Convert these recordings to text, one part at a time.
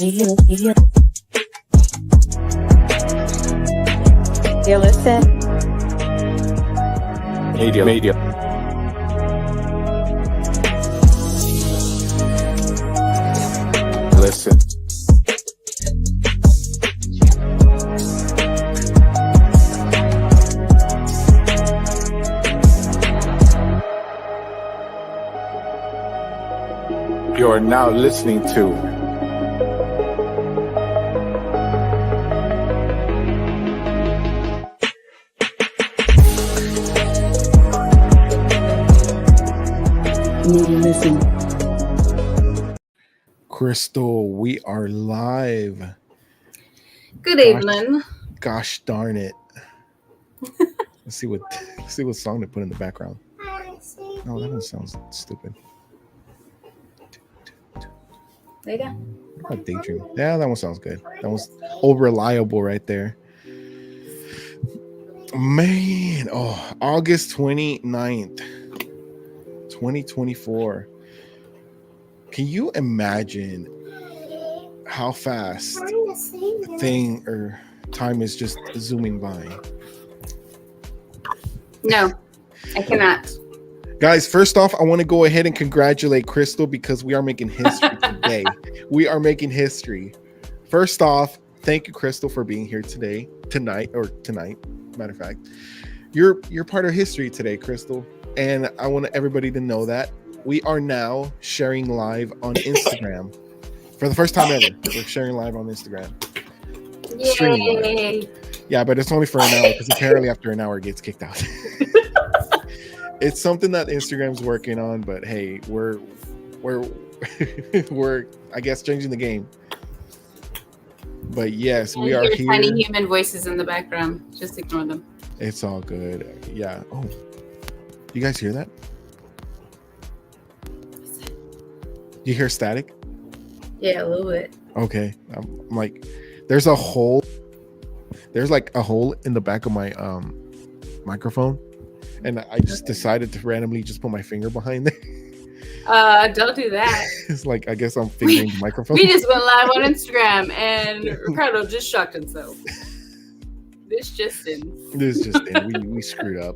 You listen. Media. Listen. You are now listening to Listen. Crystal, we are live. Good evening. Gosh darn it. Let's see what song they put in the background. No, that one sounds stupid. There you go. What about Daydream? Yeah, that one sounds good. That was reliable right there. Man, August 29th, 2024. Can you imagine how fast time is just zooming by? No, I cannot. Guys, first off, I want to go ahead and congratulate Crystal because we are making history today. We are making history. First off, thank you, Crystal, for being here tonight. Matter of fact, you're part of history today, Crystal. And I want everybody to know that we are now sharing live on Instagram. For the first time ever, we're sharing live on Instagram. Yay! Yeah, but it's only for an hour because apparently after an hour it gets kicked out. It's something that Instagram's working on, but hey, we're I guess changing the game. But yes, we are here. Tiny human voices in the background. Just ignore them. It's all good. Yeah. Oh, you guys hear that? You hear static? Yeah, a little bit. Okay. I'm like, there's like a hole in the back of my microphone, and I just decided to randomly just put my finger behind there. Don't do that. It's like, I guess I'm fingering the microphone. We just went live on Instagram, and Ricardo just shocked himself. This just in. We screwed up.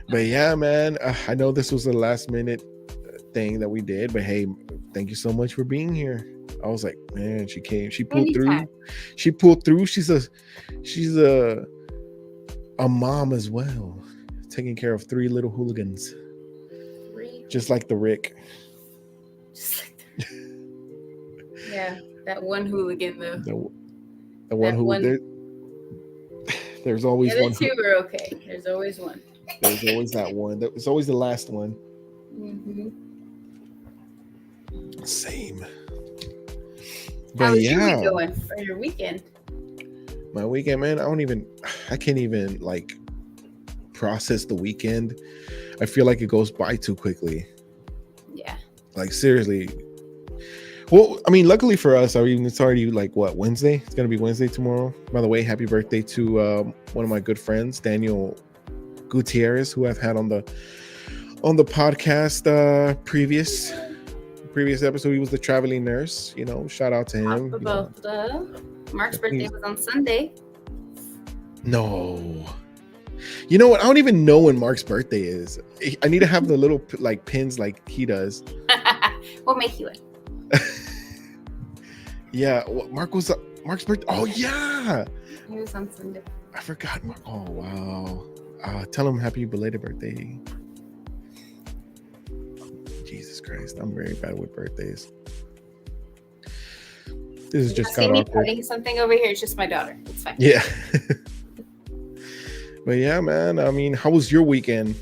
But yeah, man, I know this was a last minute thing that we did, but hey, thank you so much for being here. I was like, man, she came, she pulled Anytime. through. She's a mom as well, taking care of 3 little hooligans, just like the Rick. Yeah, that one hooligan though. The one who there's always The one. other 2 are okay. There's always one. There's always that one. It's always the last one. Mm-hmm. Same. How But was your yeah, week going for your weekend? my weekend, man, I can't even like process the weekend. I feel like it goes by too quickly. Yeah. Like seriously. Well, I mean, luckily for us, it's already like what, Wednesday? It's gonna be Wednesday tomorrow. By the way, happy birthday to one of my good friends, Daniel Gutierrez, who I've had on the podcast previous episode. He was the traveling nurse. Shout out to him. Mark's birthday was on Sunday. No. You know what? I don't even know when Mark's birthday is. I need to have the little like pins like he does. We'll make you one. Yeah, Mark's birthday. Oh yeah, It was on Sunday. I forgot. Oh wow. Tell him happy belated birthday. Jesus Christ, I'm very bad with birthdays. This is just kind of awkward. Putting something over here. It's just my daughter. It's fine. Yeah. But yeah, man. I mean, how was your weekend?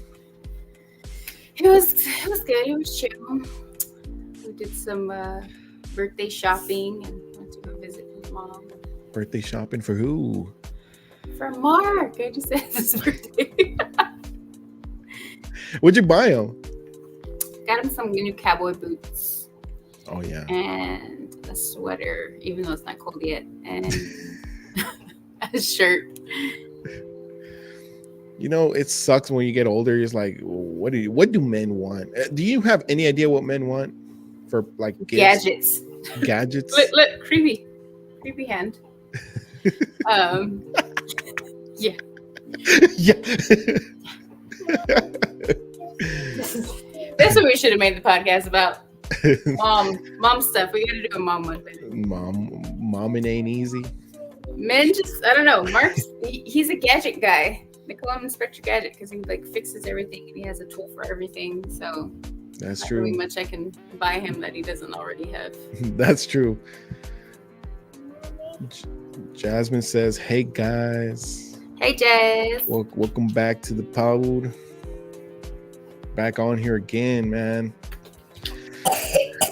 It was good. It was chill. We did some birthday shopping and went to go visit his mom. Birthday shopping for who? For Mark. I just said his birthday. What'd you buy him? Got him some new cowboy boots. Oh yeah. And a sweater, even though it's not cold yet, and a shirt. It sucks when you get older. It's like, what do men want? Do you have any idea what men want for like gifts? Gadgets? gadgets. Look, creepy hand. Yeah. Yeah. That's what we should have made the podcast about. Mom stuff. We gotta do a mom one day. Mom, it ain't easy. Men just, I don't know. Mark's, he's a gadget guy. They call him Inspector Gadget because he like fixes everything and he has a tool for everything. So That's not true. really much I can buy him that he doesn't already have. That's true. Jasmine says, "Hey guys, Hey, Jazz. welcome back to the pod. Back on here again, man.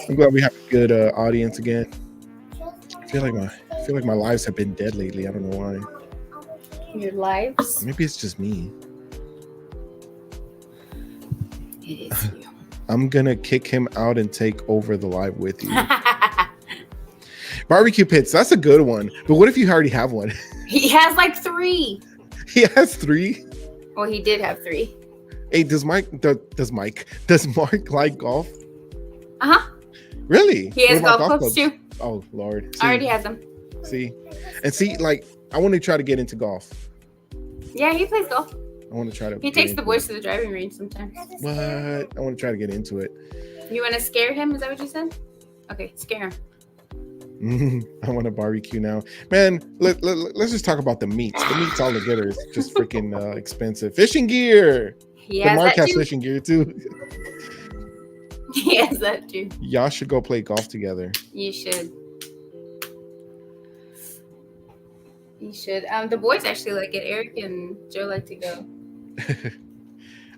I'm glad we have a good audience again. I feel like my lives have been dead lately. I don't know why. Your lives. Maybe it's just me. It is you. I'm gonna kick him out and take over the live with you. Barbecue pits, that's a good one. But what if you already have one? He has like 3. He has 3. Well, he did have 3. Hey, does Mark like golf? Uh-huh. Really? He has What about golf clubs too. Oh Lord. I already has them. See, like I want to try to get into golf. Yeah, he plays golf. I want to try to. He takes the boys to the driving range sometimes. What? I want to try to get into it. You want to scare him? Is that what you said? Okay, scare him. I want to barbecue now, man. Let's just talk about the meats. The meats all together is just freaking expensive. Fishing gear. He The has Mark that has too. fishing gear too. He has that too. Y'all should go play golf together. You should. You should. The boys actually like it. Eric and Joe like to go.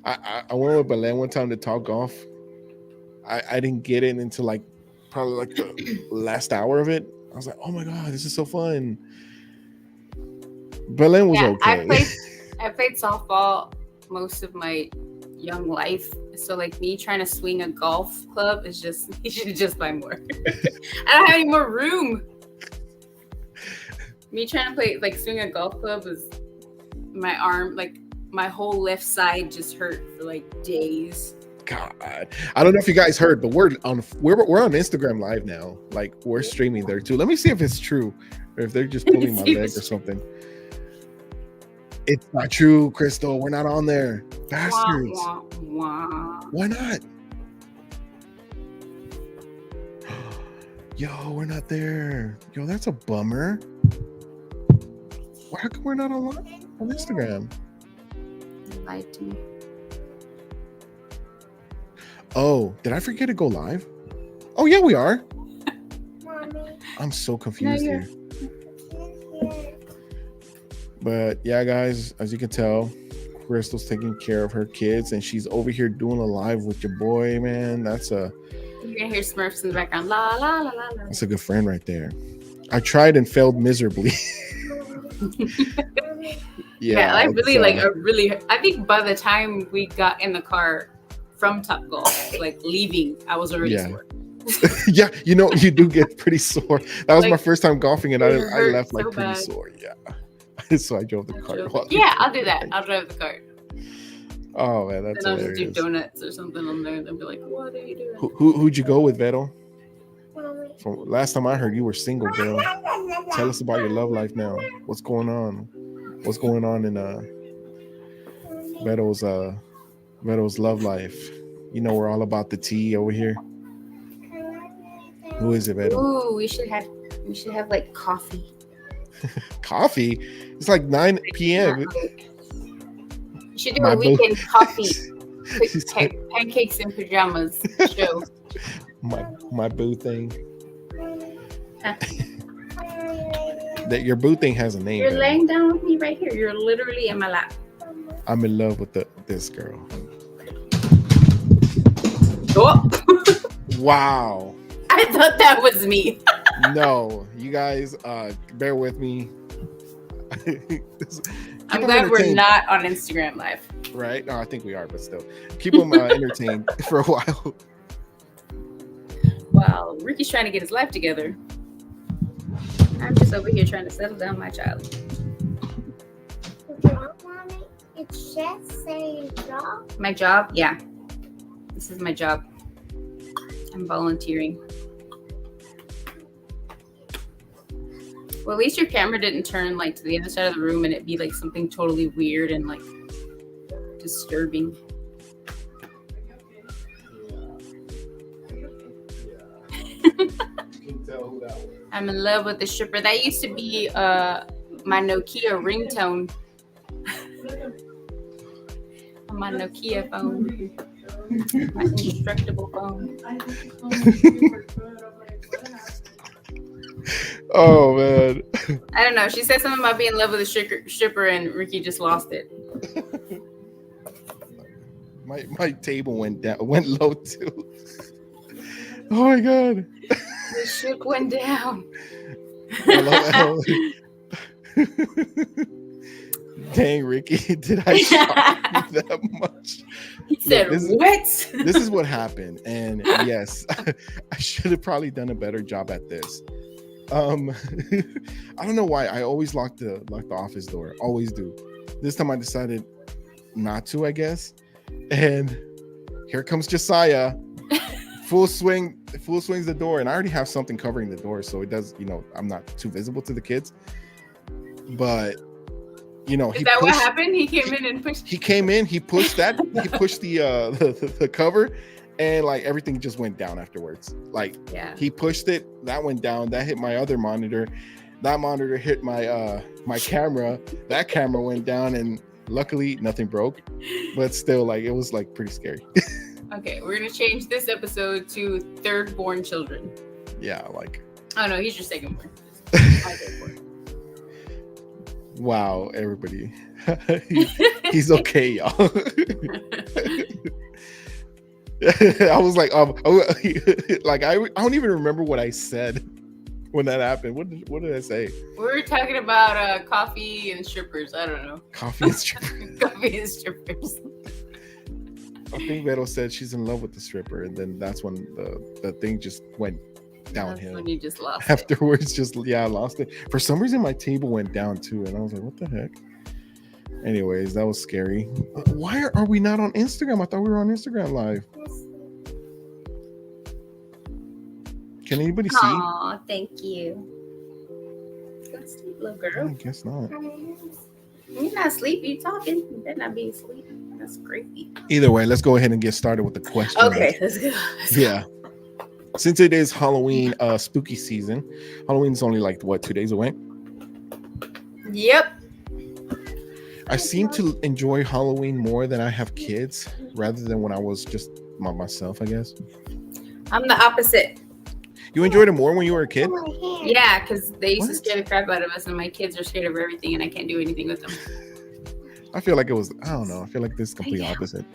I went with Belen one time to talk golf. I didn't get in until like probably like the last hour of it. I was like, oh my god, this is so fun. Belen was okay. I played softball most of my young life. So like me trying to swing a golf club is just, you should just buy more. I don't have any more room. Me trying to play like swing a golf club was my arm, like my whole left side just hurt for like days. God, I don't know if you guys heard, but we're on Instagram Live now. Like we're streaming there too. Let me see if it's true, or if they're just pulling my leg or something. It's not true, Crystal. We're not on there, bastards. Wah, wah, wah. Why not? Yo, we're not there. Yo, that's a bummer. How come we're not on Instagram? You lied to me. Oh, did I forget to go live? Oh yeah, we are. Mommy, I'm so confused No, here. But yeah, guys, as you can tell, Crystal's taking care of her kids, and she's over here doing a live with your boy, man. That's a You're gonna hear Smurfs in the background. La la la la la. that's a good friend right there. I tried and failed miserably. Yeah, I really it's, I think by the time we got in the car from Top Golf, like leaving, I was already Yeah. sore. yeah, you know, you do get pretty sore. That was my Like, first time golfing, and I it hurt left like so pretty bad. sore. Yeah, so I drove the cart. Yeah, I'll do that. I'll drive the cart. Oh man, that's Then I'll just do hilarious. donuts or something on there. They'll be like, "What are you doing?" Who'd you go with, Vero? mommy. From last time I heard, you were single, girl. Tell us about your love life now. What's going on? What's going on in Veto's love life? You know, we're all about the tea over here. Who is it, Veto? Ooh, we should have like coffee. Coffee? It's like 9 p.m. You should do My a boo- weekend coffee, quick She said- pancakes and pajamas show. my boo thing. Huh. That your boo thing has a name. You're Veto. laying down with me right here. You're literally in my lap. I'm in love with this girl. Oh, Wow. I thought that was me. No, you guys, bear with me. I'm glad we're not on Instagram Live. Right? No, I think we are, but still, keep them entertained for a while. Wow, Ricky's trying to get his life together. I'm just over here trying to settle down my child. Job, mommy? It just say job. My job? Yeah. This is my job. I'm volunteering. Well, at least your camera didn't turn like to the other side of the room and it'd be like something totally weird and like disturbing. I'm in love with the stripper. That used to be my Nokia ringtone. On my Nokia phone. My indestructible phone. Oh man. I don't know. She said something about being in love with a stripper and Ricky just lost it. My table went low too. Oh my god. The ship went down. Dang, Ricky, did I shock you that much? He said, Look, what? This is what happened. And yes, I should have probably done a better job at this. I don't know why. I always lock the office door. Always do. This time I decided not to, I guess. And here comes Josiah. Full swings the door, and I already have something covering the door, so it does, I'm not too visible to the kids. But Is that what happened? He came in and pushed. He came in, he pushed the cover, and like everything just went down afterwards. Like he pushed it, that went down, that hit my other monitor, that monitor hit my my camera, that camera went down, and luckily nothing broke. But still, like it was like pretty scary. Okay, we're gonna change this episode to third born children. Yeah, like. Oh no, he's your second born. Wow, everybody. He's okay, y'all. I was like, like I don't even remember what I said when that happened. What did I say? We were talking about coffee and strippers. I don't know. Coffee and strippers. Coffee and strippers. I think Vero said she's in love with the stripper, and then that's when the thing just went downhill. That's when you just lost afterwards. I lost it. For some reason, my table went down too, and I was like, "What the heck?" Anyways, that was scary. Why are we not on Instagram? I thought we were on Instagram Live. Can anybody see? Aw, thank you. Go to sleep, little girl. I guess not. You're not asleep. You're talking. You better not be asleep. That's creepy. Either way, let's go ahead and get started with the question. Okay, let's go. Yeah. Since it is Halloween spooky season, Halloween's only like 2 days away. Yep. I seem to enjoy Halloween more than I have kids, rather than when I was just myself, I guess. I'm the opposite. You enjoyed it more when you were a kid? Yeah, because they used to scare the crap out of us, and my kids are scared of everything, and I can't do anything with them. I feel like it was, I don't know. I feel like this is complete opposite.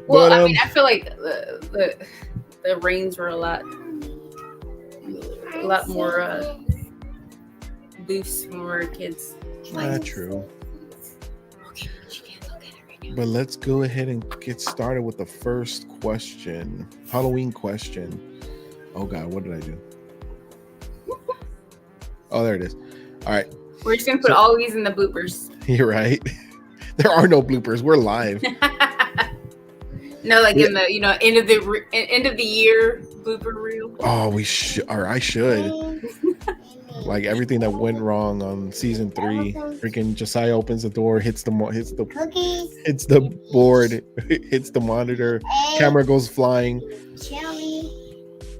Well, But, I mean, I feel like the rains were a lot more loose when we were kids. True. Okay, you can't look at it right now. But let's go ahead and get started with the first question. Halloween question. Oh God, what did I do? Oh, there it is. All right. We're just gonna put all these in the bloopers. You're right. There are no bloopers. We're live. No, like in the end of the year blooper reel. Oh, we should, or I should. Like everything that went wrong on season 3. Freaking Josiah opens the door, hits the board, hits the monitor, camera goes flying.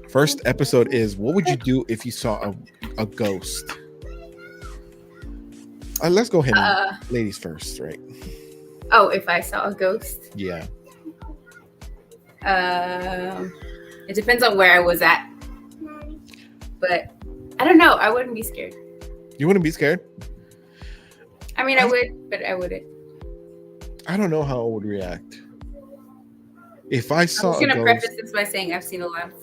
First episode is, what would you do if you saw a ghost? Let's go ahead and ladies first, right? Oh, if I saw a ghost? Yeah. It depends on where I was at. But I don't know. I wouldn't be scared. You wouldn't be scared? I mean, I would, but I wouldn't. I don't know how I would react. If I saw I'm just going to a preface ghost... this by saying I've seen a lot of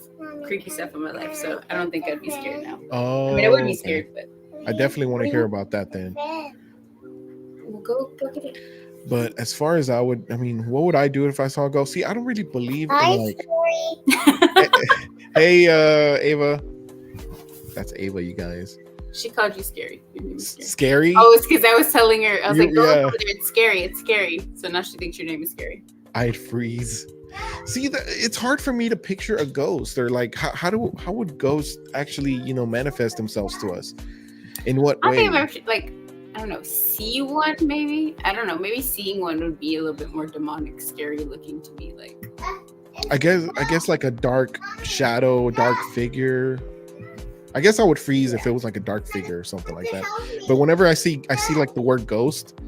creepy stuff in my life, so I don't think I'd be scared now. Oh, I mean, I wouldn't be scared, but... I definitely want to hear about that then. We'll go get it. But as far as what would I do if I saw a ghost? See, I don't really believe in like... Hey, Ava. That's Ava, you guys. She called you scary. Scary? Oh, it's because I was telling her, I was like, go yeah. over there. It's scary. It's scary. So now she thinks your name is scary. I'd freeze. See, it's hard for me to picture a ghost, or like how would ghosts actually manifest themselves to us? In what I way? think I've actually, like, I don't know, see one maybe. I don't know. Maybe seeing one would be a little bit more demonic, scary looking to me. Like, I guess like a dark shadow, dark figure. I guess I would freeze if it was like a dark figure or something like that. But whenever I see like the word ghost,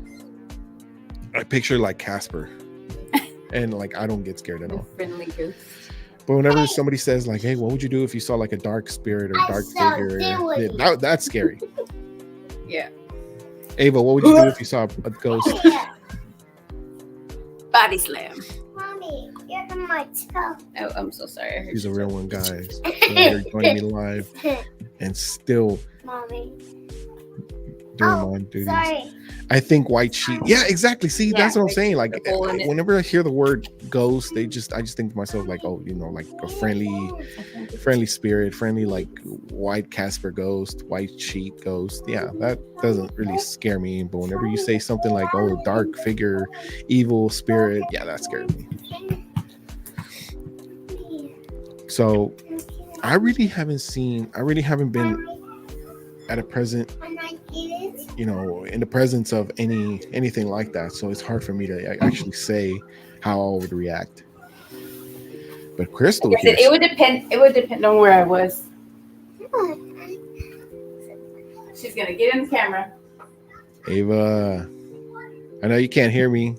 I picture like Casper, and like I don't get scared at all. friendly ghost. But whenever somebody says like, "Hey, what would you do if you saw like a dark spirit or I dark saw figure?" it. That's scary. Yeah. Ava, what would you do if you saw a ghost? Body slam. Mommy, you're in my toe. Oh, I'm so sorry. I heard She's a you. real one, guys. You're joining me live and still Mommy. doing Oh, mom duties. sorry. I think white sheep. Yeah, exactly. See, Yeah, that's what I'm like saying. Like the hole in it. whenever I hear the word ghost, I just think to myself like, oh, like a friendly spirit, friendly like white Casper ghost, white sheep ghost. Yeah, that doesn't really scare me. But whenever you say something like, oh, dark figure, evil spirit, yeah, that scares me. So I really haven't been at a present, in the presence of anything like that. So it's hard for me to actually say how I would react. But Crystal, Like I said, here, it would depend on where I was. She's gonna get in the camera. Ava, I know you can't hear me.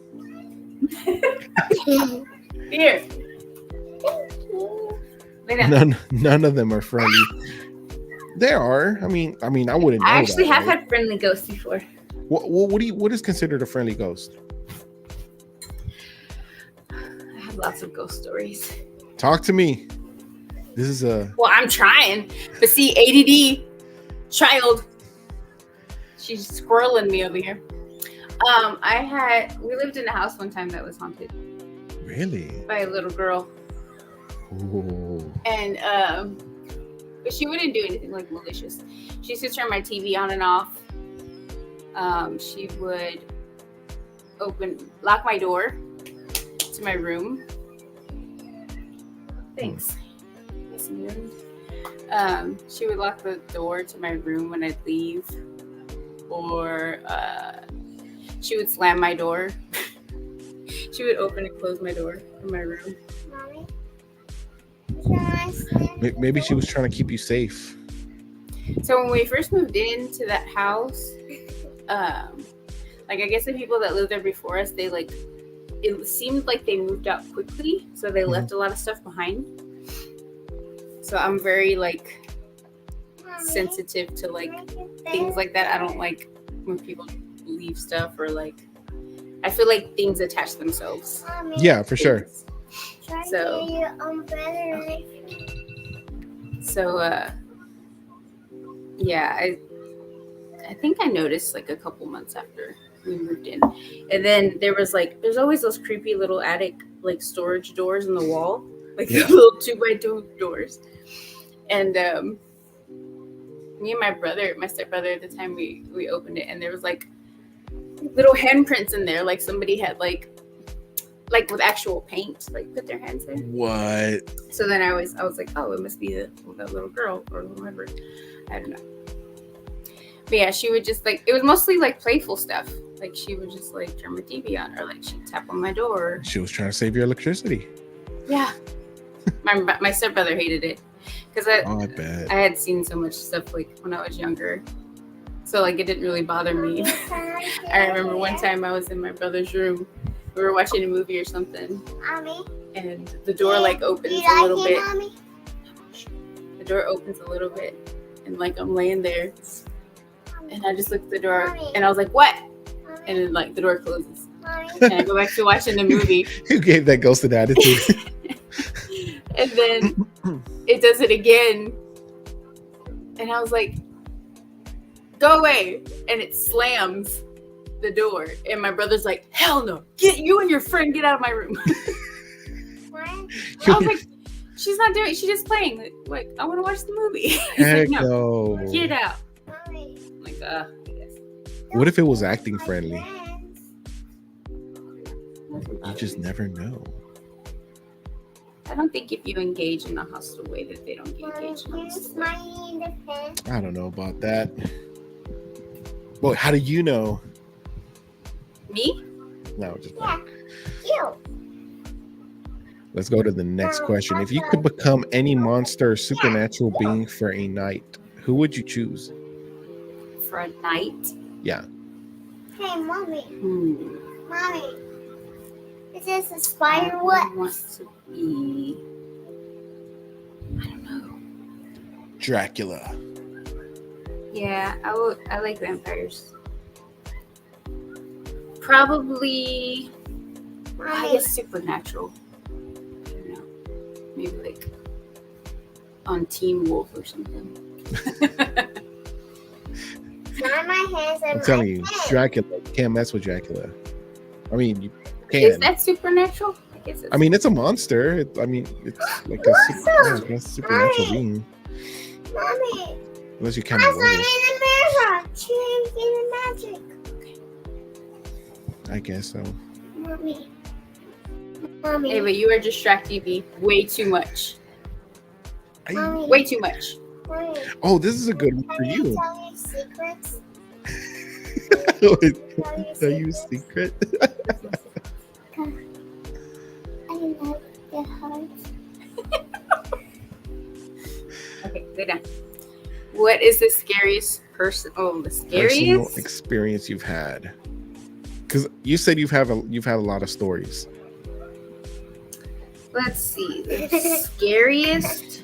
Here. Lay down. None of them are friendly. There are. I mean, I wouldn't know. I actually that, have right? had friendly ghosts before. What is considered a friendly ghost? I have lots of ghost stories. Talk to me. This is a Well, I'm trying, but see, ADD child, she's squirreling me over here. We lived in a house one time that was haunted really. by a little girl, Ooh. and but she wouldn't do anything like malicious. She used to turn my TV on and off. She would lock my door to my room. Thanks. She would lock the door to my room when I'd leave, or she would slam my door. She would open and close my door in my room. Maybe she was trying to keep you safe. So when we first moved into that house, like I guess the people that lived there before us, they like, it seemed like they moved out quickly, so they left a lot of stuff behind. So I'm very like sensitive to like things like that. I don't like when people leave stuff, or like I feel like things attach themselves. Yeah, for sure. So yeah, I think I noticed like a couple months after we moved in, and then there's always those creepy little attic like storage doors in the wall, like the little 2x2 doors, and me and my stepbrother at the time, we opened it, and there was like little handprints in there, like somebody had like with actual paint, like put their hands in. What? So then I was like, oh, it must be that little girl or whoever. I don't know. But yeah, she would just like, it was mostly like playful stuff. Like she would just like turn my TV on, or like she'd tap on my door. She was trying to save your electricity. Yeah. My stepbrother hated it because I bet. I had seen so much stuff like when I was younger. So like it didn't really bother me. I remember one time I was in my brother's room. We were watching a movie or something, and the door like opens a little bit. The door opens a little bit, and like I'm laying there, and I just looked at the door, and I was like, "What?" And then like the door closes, and I go back to watching the movie. You gave that ghost an attitude. And then it does it again, and I was like, "Go away!" And it slams the door, and my brother's like, "Hell no! Get you and your friend get out of my room." I was like, "She's not doing it. She's just playing. Like, I want to watch the movie." He's Heck like, "No, no. get out." I'm like, I guess. What if it was acting friendly? You just never know. don't think if you engage in a hostile way that they don't Mommy, engage in a here's hostile way. my in the pen. I don't know about that. Well, how do you know? Me? No, just Yeah, you. let's go to the next question. If you could become any monster or supernatural being for a night, who would you choose? For a night? Yeah. Hey, mommy. Mommy. Is this a spider? I What? want to be. I don't know. Dracula. Yeah, I like vampires. Probably, I guess supernatural. I don't know. Maybe like on Teen Wolf or something. Not my hands and I'm telling you, my head. Dracula. You can't mess with Dracula. I mean, you Is can. that supernatural? I guess it's. I mean, it's a monster. It's like a supernatural being. Mommy. Unless you I kind saw of it in the mirror. Changing magic. I guess so. Mommy. Mommy. Ava, you are distracting me way too much. Mommy. Way too much. Mommy. Oh, this is a good one for Can I you. tell you secrets? Tell you a secret? I love the hearts. Okay, go down. What is the scariest person? Oh, the Personal scariest? experience you've had. Because you said you've had a lot of stories. Let's see. The scariest.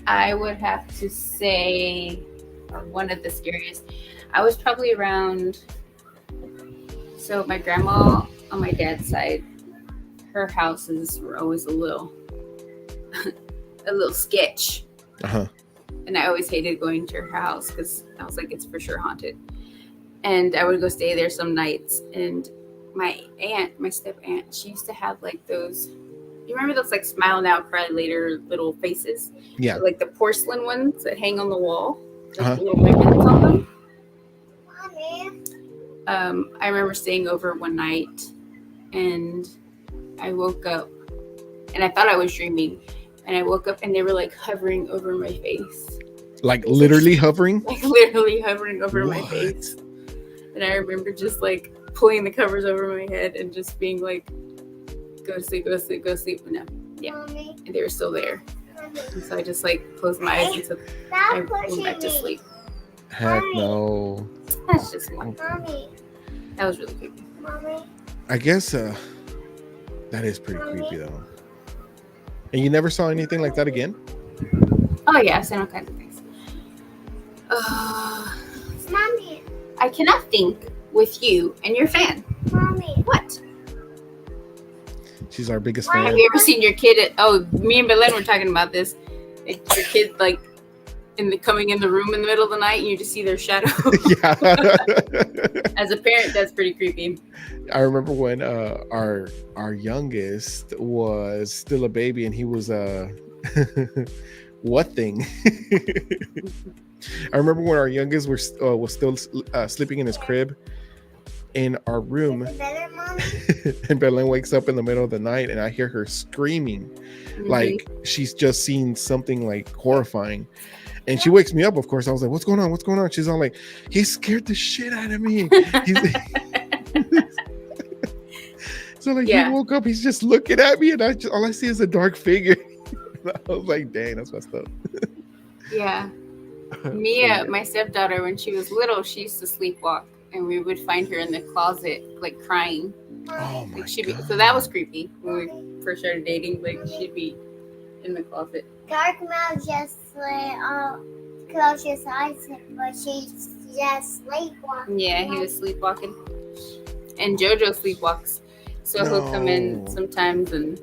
I would have to say, or one of the scariest. I was probably around. So my grandma on my dad's side, her houses were always a little sketch. Uh-huh. And I always hated going to her house because I was like, it's for sure haunted. And I would go stay there some nights. And my step aunt, she used to have like those, you remember those like smile now, cry later little faces? Yeah. Like the porcelain ones that hang on the wall, like Uh-huh. little ribbons on them. Mommy. I remember staying over one night and I woke up and I thought I was dreaming. And I woke up and they were like hovering over my face. Like literally hovering? Like literally hovering over my What? face. And I remember just like pulling the covers over my head and just being like, go to sleep, go to sleep, go to sleep. But no, yeah. Mommy. And they were still there. Mommy. And so I just like closed my eyes until I Stop went pushing back to me. sleep. Heck no. That's just one. Mommy. That was really creepy. Mommy. I guess that is pretty creepy though. And you never saw anything like that again? Oh yeah, I've seen all kinds of things. Mommy. I cannot think with you and your fan. Mommy. What? She's our biggest Have fan. you ever seen your kid me and Belen were talking about this. Like, your kid like coming in the room in the middle of the night and you just see their shadow. Yeah. As a parent, that's pretty creepy. I remember when our youngest was still a baby and he was what thing? I remember when our youngest was still sleeping in his crib in our room, Is it better, Mommy? and Belen wakes up in the middle of the night and I hear her screaming like she's just seen something like horrifying. And she wakes me up, of course. I was like, what's going on? What's going on? She's all like, he scared the shit out of me. So like Yeah. he woke up, he's just looking at me, and all I see is a dark figure. I was like, dang, that's messed up. Yeah. Mia, my stepdaughter, when she was little, she used to sleepwalk, and we would find her in the closet, like crying. Oh my Like she'd be, God. so that was creepy when we first started dating. Like she'd be in the closet. Dark Mouth just close his eyes, but she's just sleepwalking. Yeah, he was sleepwalking, and JoJo sleepwalks, so he'll come in No. sometimes and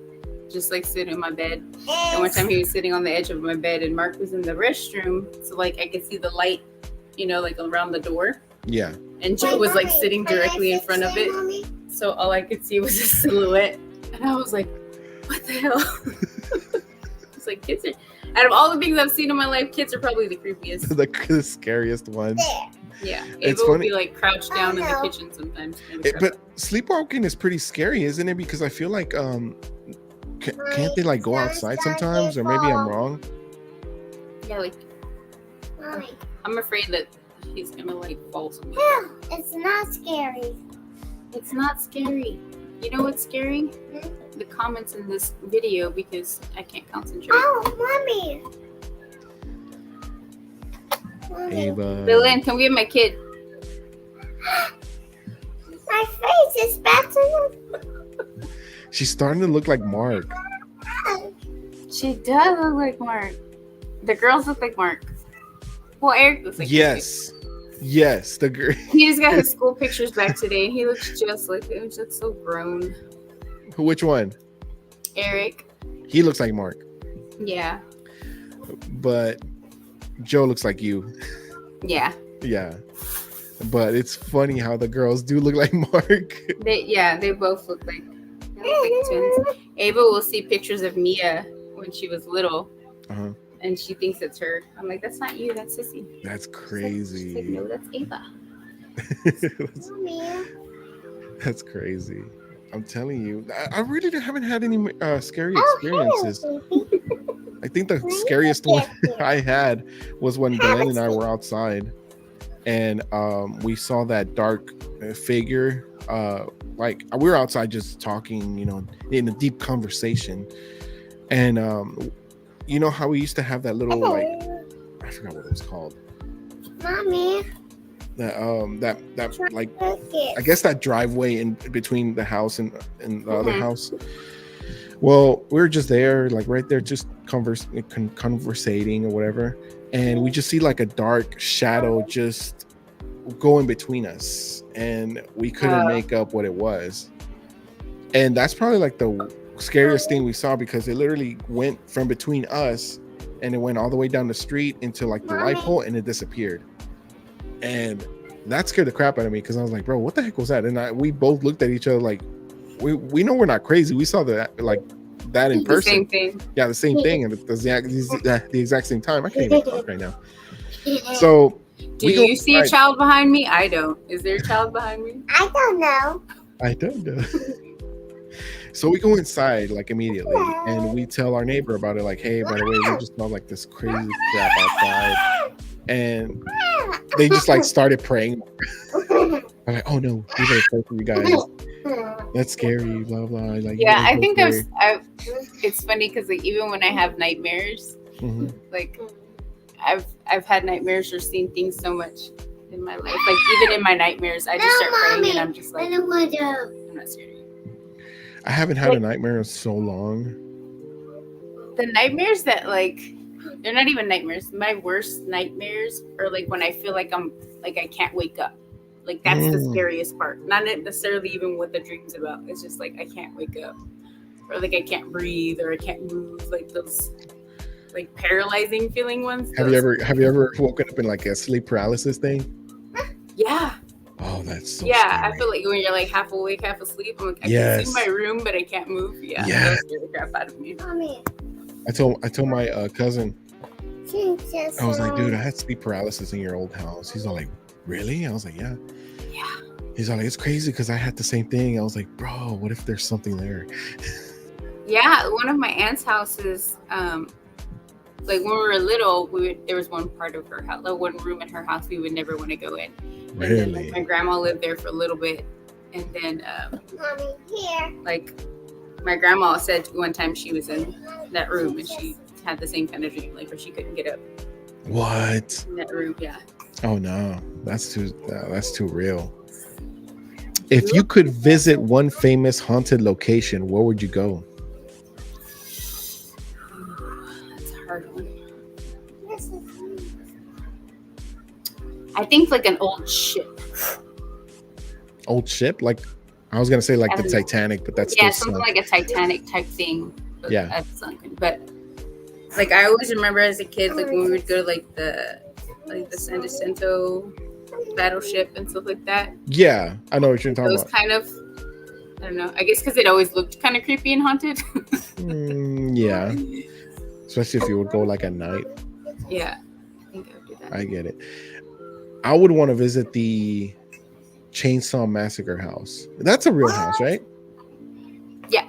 just like sit in my bed. And one time he was sitting on the edge of my bed, and Mark was in the restroom, so like I could see the light, like around the door. Yeah. And Joe was like sitting directly in front of it. Mommy? So all I could see was a silhouette. And I was like, what the hell? It's like out of all the things I've seen in my life, kids are probably the creepiest. The scariest ones. There. Yeah, It's Ava would funny. be like crouched down in the Oh, no. kitchen sometimes. But sleepwalking is pretty scary, isn't it? Because I feel like can't they like go outside sometimes, or maybe I'm wrong. yeah, like Mommy. I'm afraid that he's gonna like fall somewhere. Yeah, it's not scary. It's not scary. You know what's scary? The comments in this video because I can't concentrate. Oh, mommy. Mommy. Ava. Dylan, come get my kid. My face is better. She's starting to look like Mark. She does look like Mark. The girls look like Mark. Well, Eric looks like Yes. Yes. The girl. He just got his school pictures back today. He looks just like him. He looks so grown. Which one? Eric. He looks like Mark, Yeah. but Joe looks like you. Yeah. Yeah. But it's funny how the girls do look like Mark. They both look like twins. Ava will see pictures of Mia when she was little, Uh-huh. and she thinks it's her. I'm like, that's not you, that's Sissy. That's She's like, crazy. no, that's Ava. Mommy. That's crazy. I'm telling you, I really haven't had any scary Oh, experiences. hello, baby. I think the scariest one I had was when Glenn and I were outside, and we saw that dark figure. Like we were outside just talking, in a deep conversation, and you know how we used to have that little like I forgot what it was called. Mommy. That like I guess that driveway in between the house and the other house. Well, we were just there, like right there, just conversating or whatever, and we just see like a dark shadow just going between us, and we couldn't make up what it was. And that's probably like the scariest thing we saw, because it literally went from between us, and it went all the way down the street into like the light pole, and it disappeared. And that scared the crap out of me, because I was like, bro, what the heck was that? And we both looked at each other like, we know we're not crazy. We saw that like that in person. Same thing. Yeah, the same thing, and the exact same time. I can't even talk right now. So Do you see a child behind me? I don't. Is there a child behind me? I don't know. I don't know. So we go inside like immediately, and we tell our neighbor about it. Like, hey, by the way, we just smell like this crazy crap outside, and they just like started praying. I'm like, oh no, we better pray for you guys. That's scary. Blah blah. Like, Yeah, I so think scary. it's funny because like even when I have nightmares, Mhm. like I've had nightmares or seen things so much in my life. Like even in my nightmares, I just start praying and I'm just I like, don't want to. I'm not scared of you. I haven't had a nightmare in so long. The nightmares that like they're not even nightmares. My worst nightmares are like when I feel like I can't wake up. Like that's the scariest part. Not necessarily even what the dream's about. It's just like I can't wake up, or like I can't breathe, or I can't move. Like those, like paralyzing feeling ones. Have you ever woken up in like a sleep paralysis thing? Yeah. Oh, that's so Yeah, scary. I feel like when you're like half awake, half asleep. I'm like, I can Yes. see my room, but I can't move. Yeah, Yes. that scared the crap out of me. Mommy. I told my cousin, She just I was like, dude, I had sleep paralysis in your old house. He's all like, really? I was like, yeah. Yeah. He's all like, it's crazy because I had the same thing. I was like, bro, what if there's something there? Yeah, one of my aunt's houses, like when we were little, there was one part of her house, like one room in her house we would never want to go in. And then like, Really? my grandma lived there for a little bit, and then Mommy, here. like my grandma said one time she was in that room and she had the same kind of dream, like where she couldn't get up What? in that room. Yeah. Oh no, that's too real. If you could visit one famous haunted location, where would you go? That's a hard one. This is I think like an old ship. Old ship? Like, I was gonna say like the Um, Titanic, but that's Yeah, still something sunk. like a Titanic type thing. But Yeah. that's sunken. But like I always remember as a kid, like when we would go to like the San Jacinto battleship and stuff like that. Yeah, I know what you're talking Those about. kind of, I don't know. I guess because it always looked kind of creepy and haunted. Yeah, especially if you would go like at night. Yeah, I think I would do that. I get it. I would want to visit the Chainsaw Massacre house. That's a real house, right? Yeah.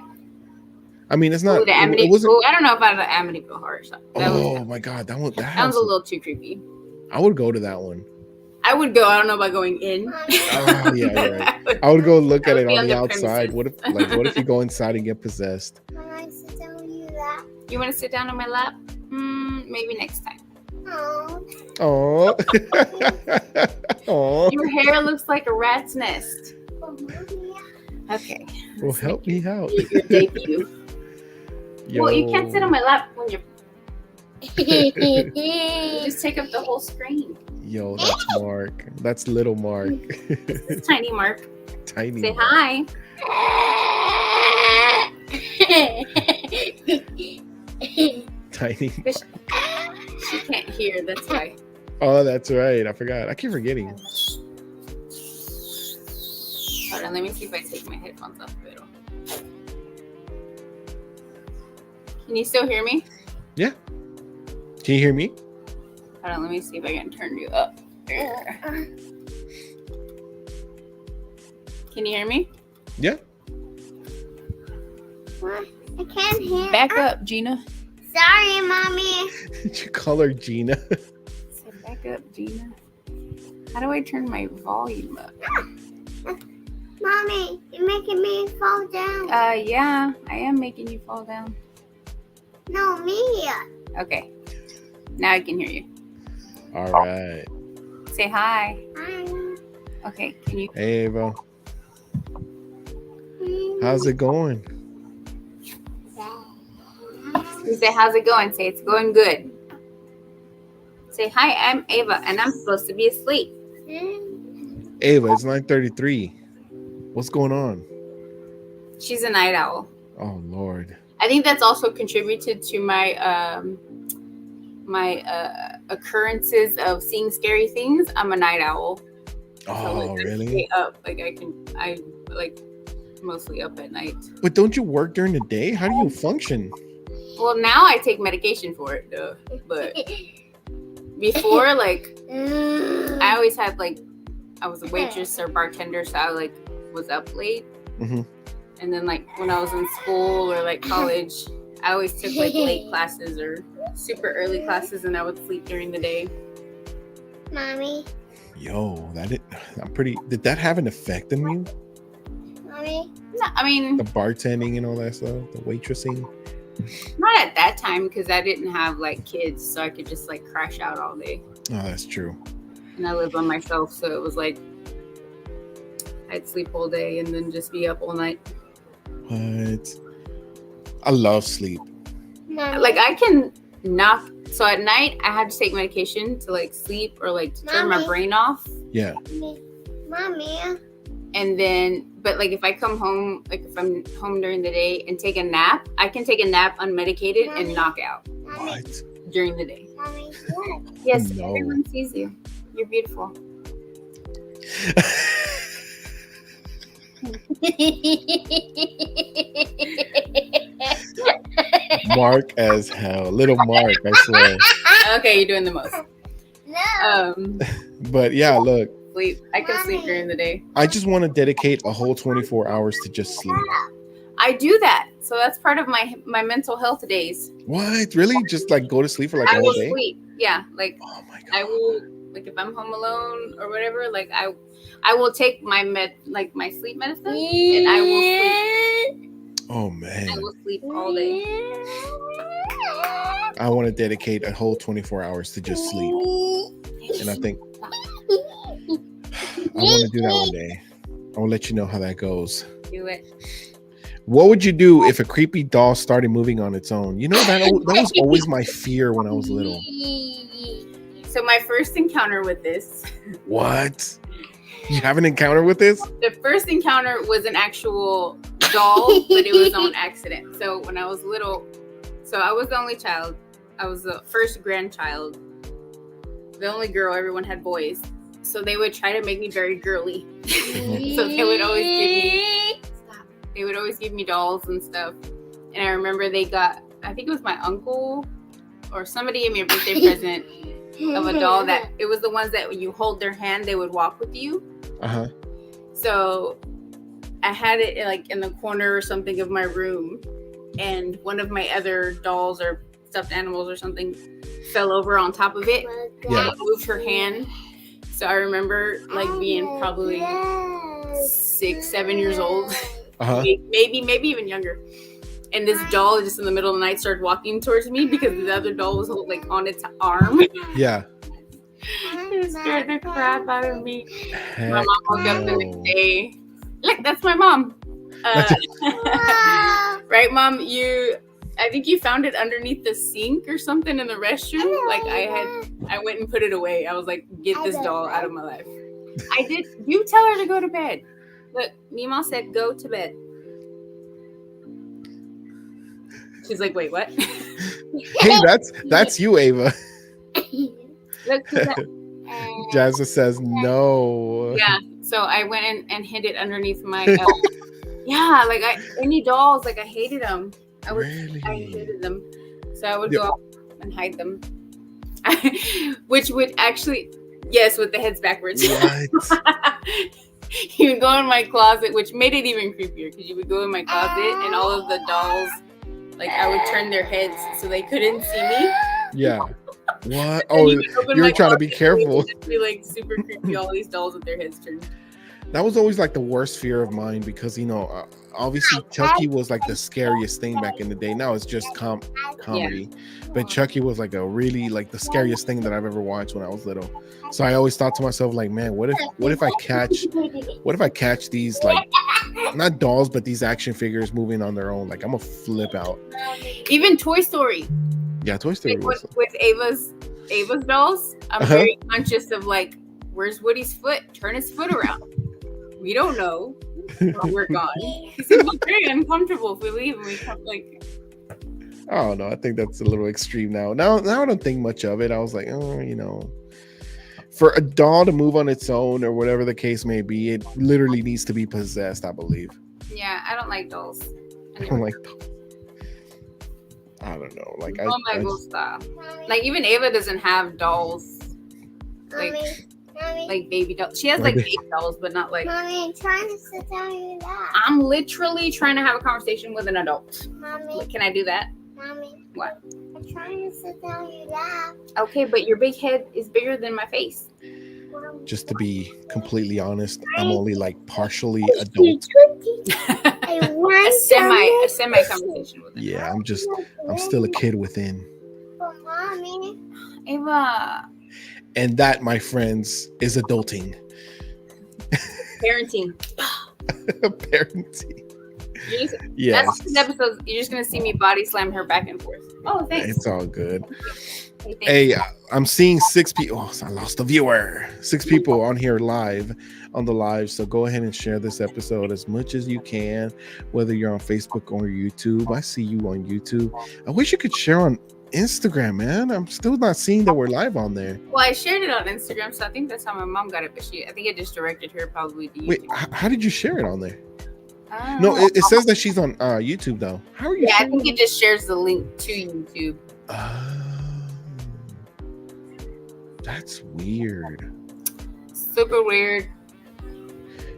I mean, it's not. Ooh, the It wasn't. I don't know about the Amityville Horror Show. Oh my god, that That house. was a little too creepy. I would go to that one. I would go. I don't know about going in. Oh, yeah, you're right. I would go look I at would it be on on the the outside. premises. What if you go inside and get possessed? Can I sit down with you that? You want to sit down on my lap? Maybe next time. Oh. Oh. Oh. Your hair looks like a rat's nest. Oh, mommy. Okay. Well, help me out. Your debut. Well, you can't sit on my lap when you're. You just take up the whole screen. Yo, that's Mark. That's little Mark. This is Tiny Mark. Tiny. Say Mark. hi. Tiny. She can't hear. That's why. Oh, that's right. I forgot. I keep forgetting. Hold on. Let me see if I take my headphones off a little. Can you still hear me? Can you hear me? Hold on. Let me see if I can turn you up. Can you hear me? Yeah. What? I can't hear. Back up, Gina. Sorry, mommy. Did you call her Gina? Say back up, Gina. How do I turn my volume up? Mommy, you're making me fall down. Yeah, I am making you fall down. No, me. Okay. Now I can hear you. All right. Say hi. Hi. Okay, can you? Hey, Ava. How's it going? You say, how's it going? Say, it's going good. Say, hi, I'm Ava, and I'm supposed to be asleep. Ava, it's 9:33. What's going on? She's a night owl. Oh, Lord. I think that's also contributed to my occurrences of seeing scary things. I'm a night owl. So, Oh, like, I really? stay up. Like I mostly up at night. But don't you work during the day? How do you function? Well, now I take medication for it, though. But before, like, I always had I was a waitress or bartender, so I was up late. Mhm. And then when I was in school or college, I always took late classes or super early classes, and I would sleep during the day. Mommy. Yo, did that have an effect on you? Mommy. No, I mean, The bartending and all that stuff, the waitressing. not at that time because I didn't have kids, so I could just crash out all day. Oh, that's true. And I live by myself, so it was I'd sleep all day and then just be up all night. What? I love sleep. Mommy. I can knock. So at night, I have to take medication to sleep or to turn my Mommy. brain off. Yeah. Mommy. And then, but if I come home, if I'm home during the day and take a nap, I can take a nap unmedicated and Mommy. knock out Mommy. What? during the day. Mommy. What? Yes, No. everyone sees you. You're beautiful. Mark as hell. Little Mark, I swear. Okay, you're doing the most. No. But yeah, look, Sleep. I can sleep during the day. I just want to dedicate a whole 24 hours to just sleep. I do that. So that's part of my mental health days. What? Really? Just go to sleep for I a will whole day? sleep. Yeah, Oh my god. I will if I'm home alone or whatever, I will take my my sleep medicine and I will sleep. Oh I man. will sleep all day. I want to dedicate a whole 24 hours to just sleep. And I think I want to do that one day. I'll let you know how that goes. Do it. What would you do if a creepy doll started moving on its own? You know, that was always my fear when I was little. So my first encounter with this, What? You have an encounter with this? the first encounter was an actual doll, but it was on accident. So when I was little, so I was the only child. I was the first grandchild, the only girl. Everyone had boys. So they would try to make me very girly. So they would always give me dolls and stuff. And I remember they got, I think it was my uncle or somebody gave me a birthday present. of a doll that it was the ones that when you hold their hand, they would walk with you. Uh-huh. So I had it like in the corner or something of my room, and one of my other dolls or stuffed animals or something fell over on top of it. Yeah. And moved her hand. So I remember like being probably 6-7 years old, Uh-huh. maybe even younger. And this doll just in the middle of the night started walking towards me because the other doll was like on its arm. Yeah. It scared the crap out of me. Heck My mom woke up the no. next day. Look, that's my mom. Right, Mom? I think you found it underneath the sink or something in the restroom. Like I went and put it away. I was like, get this doll out of my life. I did. You tell her to go to bed. Look, Mima said go to bed. She's like, wait, what? Hey, that's you, Ava. Look, Jazza says no. yeah. So I went and hid it underneath my. Yeah, like any dolls, like I hated them. Really? I hated them. So I would go up and hide them. Which would actually, yes, with the heads backwards. What? You would go in my closet, which made it even creepier because you would go in my closet and all of the dolls, like I would turn their heads so they couldn't see me. Yeah. What? And Oh, you would open you were my trying to be closet careful. and it'd be like super creepy, all these dolls with their heads turned. That was always like the worst fear of mine because, you know, obviously Chucky was like the scariest thing back in the day. Now it's just comedy. But Chucky was like a really like the scariest thing that I've ever watched when I was little. So I always thought to myself, like, man, what if I catch these like not dolls, but these action figures moving on their own? Like I'm gonna flip out. Even Toy Story. Yeah, Toy Story Like, was. with Ava's dolls, I'm very conscious of like, where's Woody's foot? Turn his foot around. We don't know. We're gone. It's gonna be very uncomfortable if we leave and we come like. I don't know. I think that's a little extreme now. Now I don't think much of it. I was like, oh, you know, for a doll to move on its own or whatever the case may be, it literally needs to be possessed, I believe. Yeah, I don't like dolls. I'm like, I don't know. Like No me gusta. Like even Ava doesn't have dolls. Like baby dolls. She has like baby dolls, but not like. Mommy, I'm trying to sit down in your lap. I'm literally trying to have a conversation with an adult. Mommy, Can I do that? Mommy. What? I'm trying to sit down in your lap. Okay, but your big head is bigger than my face. Mommy. Just to be completely honest, I'm only like partially adult. I want a semi conversation with an Yeah, I'm still a kid within. But Mommy. Ava. And that, my friends, is adulting. Parenting. Parenting. That's Yes. this episode. You're just gonna see me body slam her back and forth. Oh, thanks. It's all good. Thanks. Hey, I'm seeing 6 people. Oh, I lost a viewer. 6 people on here live on the live. So go ahead and share this episode as much as you can, whether you're on Facebook or YouTube. I see you on YouTube. I wish you could share on Instagram, man. I'm still not seeing that we're live on there. Well, I shared it on Instagram, so I think that's how my mom got it. But I think it just directed her probably to YouTube. Wait, how did you share it on there? I don't No, know. it says that she's on YouTube though. How are you? Yeah, I sharing think it just shares the link to YouTube. That's weird. Super weird.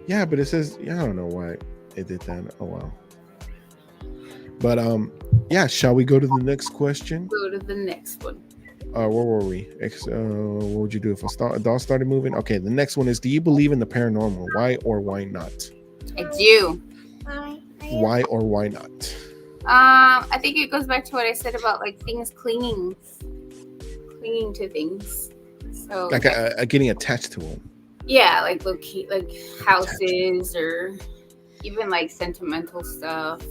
Yeah, but it says, yeah, I don't know why it did that. Oh wow. But yeah, shall we go to the next question? Go to the next one. Where were we? What would you do if a doll started moving? Okay, the next one is: do you believe in the paranormal? Why or why not? I do. Mommy. Why or why not? I think it goes back to what I said about like things clinging to things. So Like getting attached to them. yeah, like houses or even like sentimental stuff.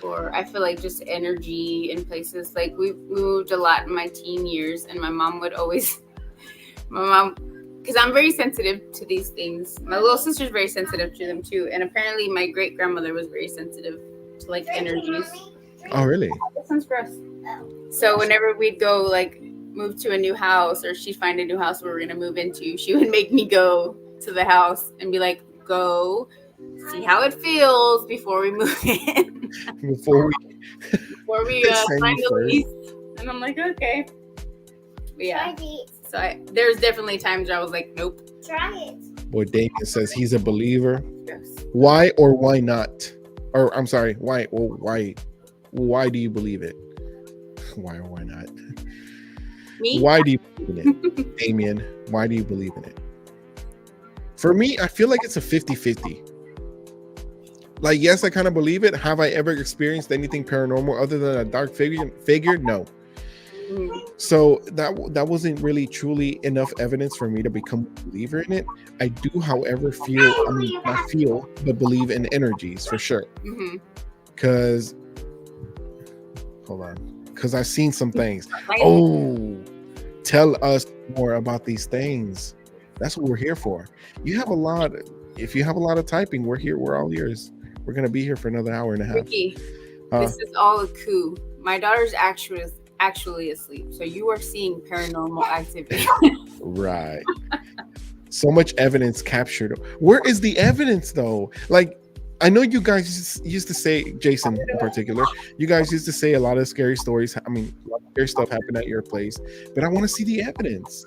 Or I feel like just energy in places. Like we moved a lot in my teen years, and my mom, because I'm very sensitive to these things. My little sister's very sensitive to them too, and apparently my great grandmother was very sensitive to like energies. Oh, really? This one's for us. So whenever we'd go like move to a new house, or she'd find a new house we were gonna move into, she would make me go to the house and be like, "Go see how it feels before we move in." Before we Sign the lease. And I'm like, okay. But yeah. Try it. So there's definitely times where I was like, nope. Try it. Boy, Damien says he's a believer. Gross. Why or why not? Or I'm sorry, why? Well, why do you believe it? Why or why not? Me? Why do you believe in it? Damien, why do you believe in it? For me, I feel like it's a 50-50. Like, yes, I kind of believe it. Have I ever experienced anything paranormal other than a dark figure? No. Mhm. So that wasn't really truly enough evidence for me to become a believer in it. I do, however, but believe in energies for sure. Mhm. Because I've seen some things. Like, Oh, tell us more about these things. That's what we're here for. If you have a lot of typing, we're here. We're all ears. We're gonna be here for another hour and a half. Ricky, Huh? this is all a coup. My daughter's actually asleep, so you are seeing paranormal activity. Right. So much evidence captured. Where is the evidence though? Like, I know you guys used to say, Jason in particular, you guys used to say a lot of scary stories. I mean, a lot of scary stuff happened at your place, but I want to see the evidence.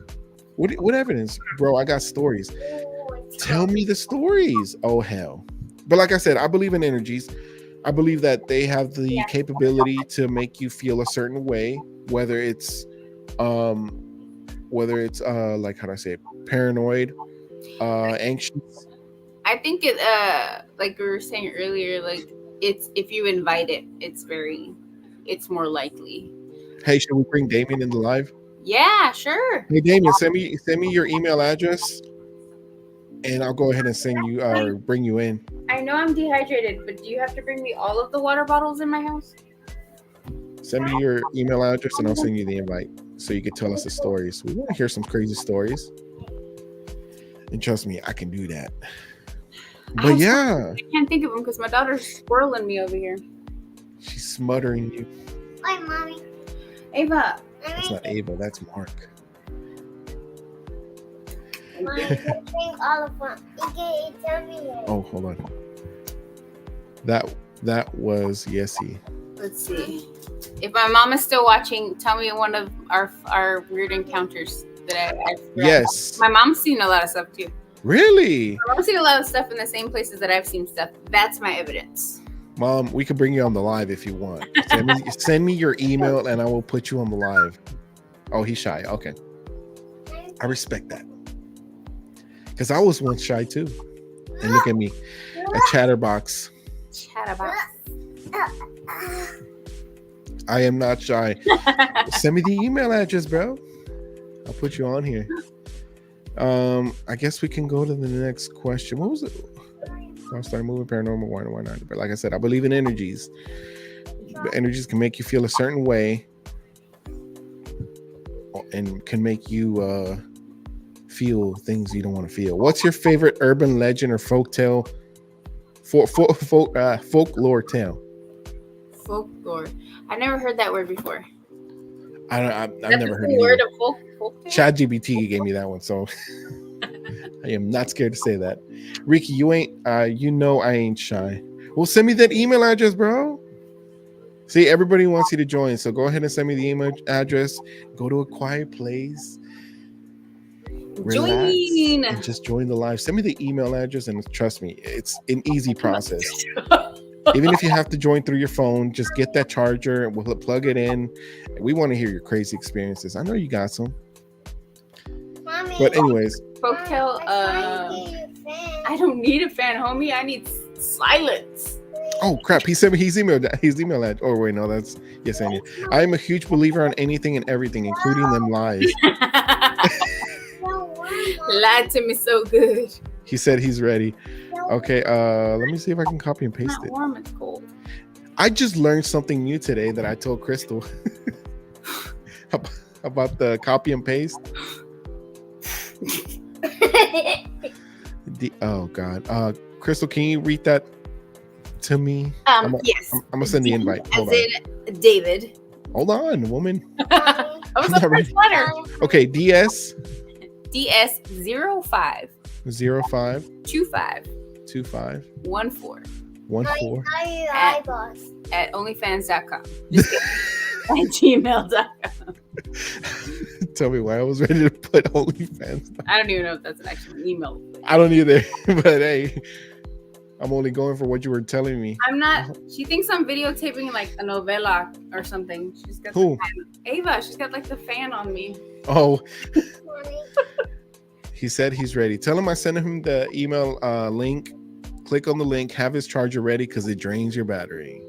What evidence? Bro, I got stories. Tell me the stories. Oh, hell. But like I said, I believe in energies. I believe that they have the capability to make you feel a certain way, whether it's like, how do I say it? Paranoid, anxious. I think it like we were saying earlier, like it's if you invite it, it's more likely. Hey, should we bring Damien into live? Yeah, sure. Hey, Damien, send me your email address, and I'll go ahead and send you or bring you in. I know I'm dehydrated, but do you have to bring me all of the water bottles in my house? Send me your email address, and I'll send you the invite so you can tell us the stories. We want to hear some crazy stories, and trust me, I can do that. But yeah, I can't think of them because my daughter's swirling me over here. she's smothering you. Hi, mommy. Ava, That's not Ava, that's Mark. Mommy, you drink all of them. You tell me it. Oh, hold on. That was Yessie. let's see. If my mom is still watching, tell me one of our weird encounters that I've read. Yes. My mom's seen a lot of stuff too. Really? My mom's seen a lot of stuff in the same places that I've seen stuff. That's my evidence. Mom, we could bring you on the live if you want. Send me your email and I will put you on the live. Oh, he's shy. Okay. I respect that. Because I was once shy too. And look at me, a chatterbox. Chatterbox. I am not shy. Send me the email address, bro. I'll put you on here. I guess we can go to the next question. What was it? I'll start moving paranormal. Why not? But like I said, I believe in energies. The energies can make you feel a certain way and can make you feel things you don't want to feel. What's your favorite urban legend or folklore tale? Folklore. I never heard that word before. I've That's never heard the it word either. of folk tale? ChatGPT gave me that one, so I am not scared to say that. Ricky, you ain't I ain't shy. Well, send me that email address, bro. See, everybody wants you to join, so go ahead and send me the email address. Go to a quiet place, relax, Join. and just join the live. Send me the email address, and trust me, it's an easy process. Even if you have to join through your phone, just get that charger and we'll plug it in. We want to hear your crazy experiences. I know you got some. Mommy, But anyways, Folktale. I don't need a fan, homie. I need silence. oh crap, he sent me his email address. Oh wait, no, that's Yesenia. I am a huge believer on anything and everything, including them lies. Lied to me so good. He said he's ready. Okay, let me see if I can copy and It's paste not it. warm, it's cold. I just learned something new today that I told Crystal about the copy and paste. Oh God, Crystal, can you read that to me? Yes. I'm gonna send the invite. As Hold on. in David. Hold on, woman. That was the I'm not first letter. Okay, DS DS 05 05 25 25 14 14. at onlyfans.com. Just kidding. At gmail.com. tell me why I was ready to put OnlyFans. I don't even know if that's an actual email. I don't either. But hey, I'm only going for what you were telling me. I'm not. She thinks I'm videotaping like a novela or something. She's got Who? Ava. She's got like the fan on me. Oh, he said he's ready. Tell him I sent him the email link. Click on the link. Have his charger ready because it drains your battery.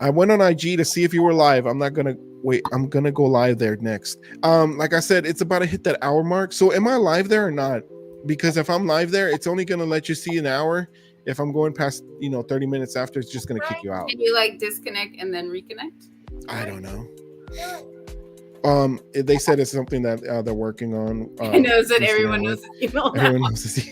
I went on IG to see if you were live. I'm not gonna wait. I'm gonna go live there next. Like I said, it's about to hit that hour mark. So am I live there or not? Because if I'm live there, it's only gonna let you see an hour. If I'm going past, 30 minutes after, it's just gonna kick you out. Can you like disconnect and then reconnect? I don't know. They said it's something that they're working on. I know that everyone knows his email now. Everyone knows his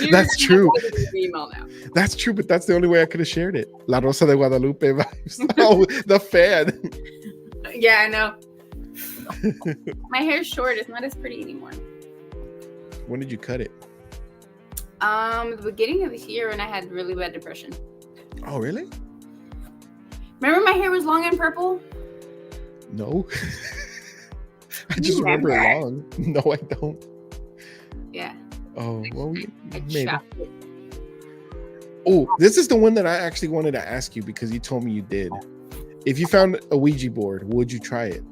That's true. Email now. That's true, but that's the only way I could have shared it. La Rosa de Guadalupe vibes. Oh, the fan. Yeah, I know. My hair's short. It's not as pretty anymore. When did you cut it? The beginning of this year when I had really bad depression. Oh, really? Remember my hair was long and purple? No. I just remember it long. No, I don't. Yeah. Oh, well, I maybe. chopped it. Oh, this is the one that I actually wanted to ask you because you told me you did. If you found a Ouija board, would you try it?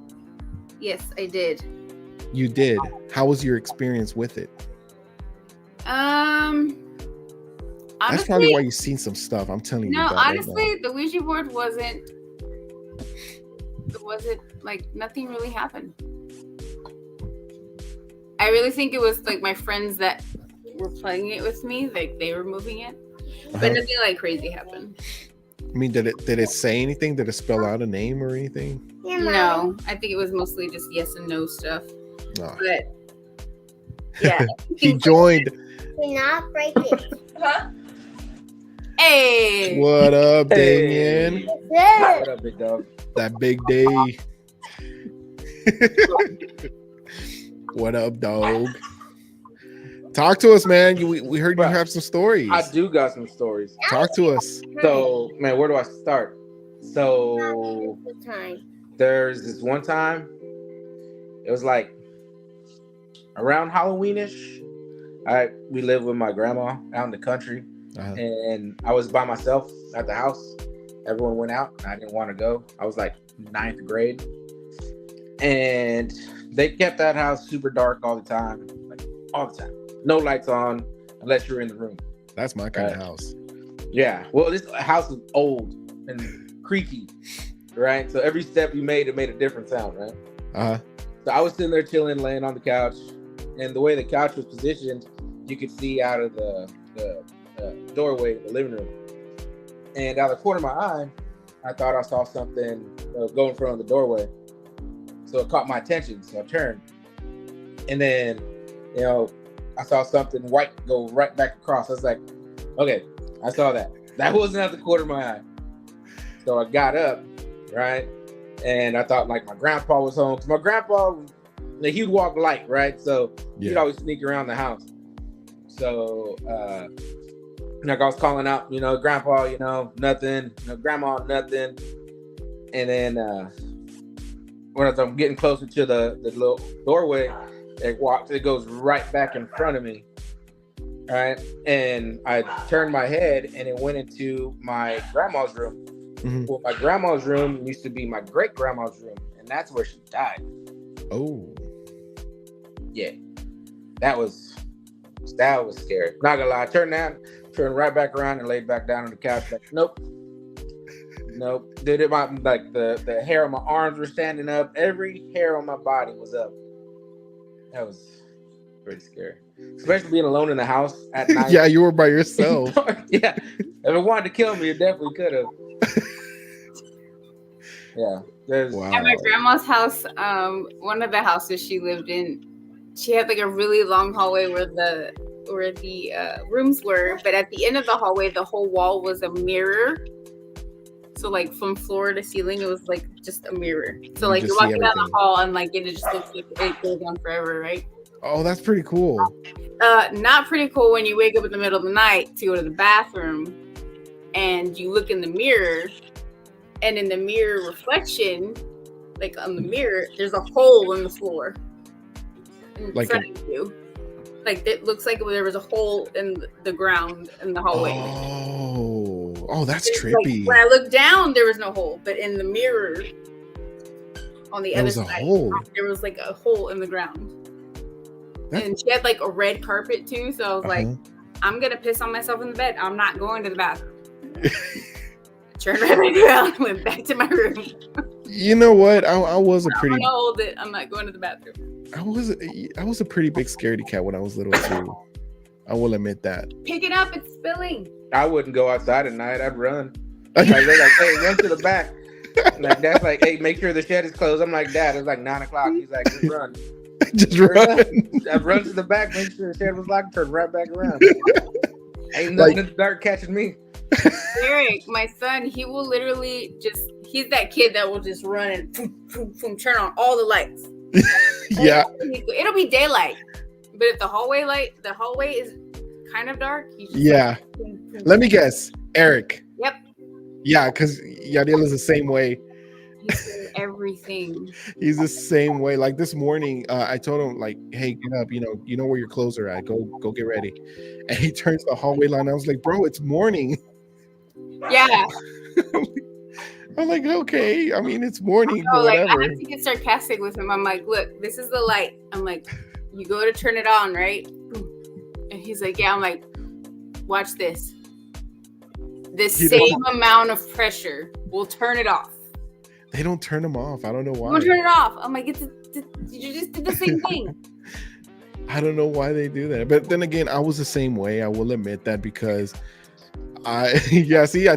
Yes, I did. You did. How was your experience with it? Honestly, That's probably why you've seen some stuff. I'm telling you. no, that right honestly, the Ouija board wasn't like nothing really happened. I really think it was like my friends that were playing it with me, like they were moving it, but nothing like crazy happened. I mean, did it say anything? Did it spell out a name or anything? No, I think it was mostly just yes and no stuff. No. But yeah, He joined. Do not break it. Huh? Hey, What up, Damien? Good. What up, big dog? That big day. What up, dog? Talk to us, man. We heard you have some stories. I do got some stories. Talk to us. So, man, where do I start? So, Time. there's this one time. It was like around Halloweenish. We lived with my grandma out in the country, and I was by myself at the house. Everyone went out. And I didn't want to go. I was like 9th grade, and they kept that house super dark all the time, like all the time. No lights on unless you're in the room. That's my kind of house. Yeah. Well, this house is old and creaky, right? So every step you made, it made a different sound, right? So I was sitting there chilling, laying on the couch, and the way the couch was positioned, you could see out of the doorway of the living room. And out of the corner of my eye, I thought I saw something go in front of the doorway. So it caught my attention. So I turned, and then, I saw something white go right back across. I was like, okay, I saw that. That wasn't at the corner of my eye. So I got up, right? And I thought like my grandpa was home. 'Cause my grandpa, he'd walk light, right? So he'd always sneak around the house. So like I was calling out, grandpa, nothing, grandma, nothing. And then when I'm getting closer to the little doorway, it goes right back in front of me. Right. And I turned my head and it went into my grandma's room. Mm-hmm. Well, my grandma's room used to be my great grandma's room, and that's where she died. Oh. Yeah. That was scary. Not gonna lie. I turned right back around and laid back down on the couch. Like, nope. Did it like the hair on my arms were standing up. Every hair on my body was up. That was pretty scary. Especially being alone in the house at night. Yeah, you were by yourself. Yeah. If it wanted to kill me, it definitely could have. Yeah. Wow. At my grandma's house, one of the houses she lived in, she had like a really long hallway where the rooms were, but at the end of the hallway, the whole wall was a mirror. So like from floor to ceiling, it was like just a mirror. So like you're walking down the hall and like it just looks like it goes on forever, right? Oh, that's pretty cool. Not pretty cool when you wake up in the middle of the night to go to the bathroom and you look in the mirror, and in the mirror reflection, like on the mirror, there's a hole in the floor. In Like front of you. Like it looks like there was a hole in the ground in the hallway. Oh, that's It's trippy. like, when I looked down, there was no hole, but in the mirror on the There other was a side, hole. there was like a hole in the ground. That- And she had like a red carpet too, so I was like, I'm gonna piss on myself in the bed. I'm not going to the bathroom. Turned right back around, went back to my room. You know what? I was a I'm pretty gonna hold it. I'm not going to the bathroom. I was a pretty big scaredy cat when I was little too. I will admit that. Pick it up, it's spilling. I wouldn't go outside at night. I'd run. Like they're like, hey, run to the back. Like that's like, hey, make sure the shed is closed. I'm like, Dad, it's like 9:00. He's like, just run. Just run. I'd run to the back, make sure the shed was locked, turn right back around. Ain't nothing in the dark catching me. Eric, my son, he will literally he's that kid that will just run and turn on all the lights. Yeah. It'll be daylight. But if the hallway is kind of dark, Yeah. Let me guess. Eric. Yep. Yeah, because Yadiel is the same way. He's doing everything. He's the same way. Like this morning, I told him, like, hey, get up, you know where your clothes are at. Go get ready. And he turns the hallway light. I was like, bro, it's morning. Yeah. I'm like, okay. I mean, it's morning, No, but like whatever. I have to get sarcastic with him. I'm like, look, this is the light. I'm like, you go to turn it on, right? And he's like, yeah. I'm like, watch this. The same amount of pressure will turn it off. They don't turn them off. I don't know why. We'll turn it off. I'm like, you just did the same thing. I don't know why they do that. But then again, I was the same way. I will admit that because I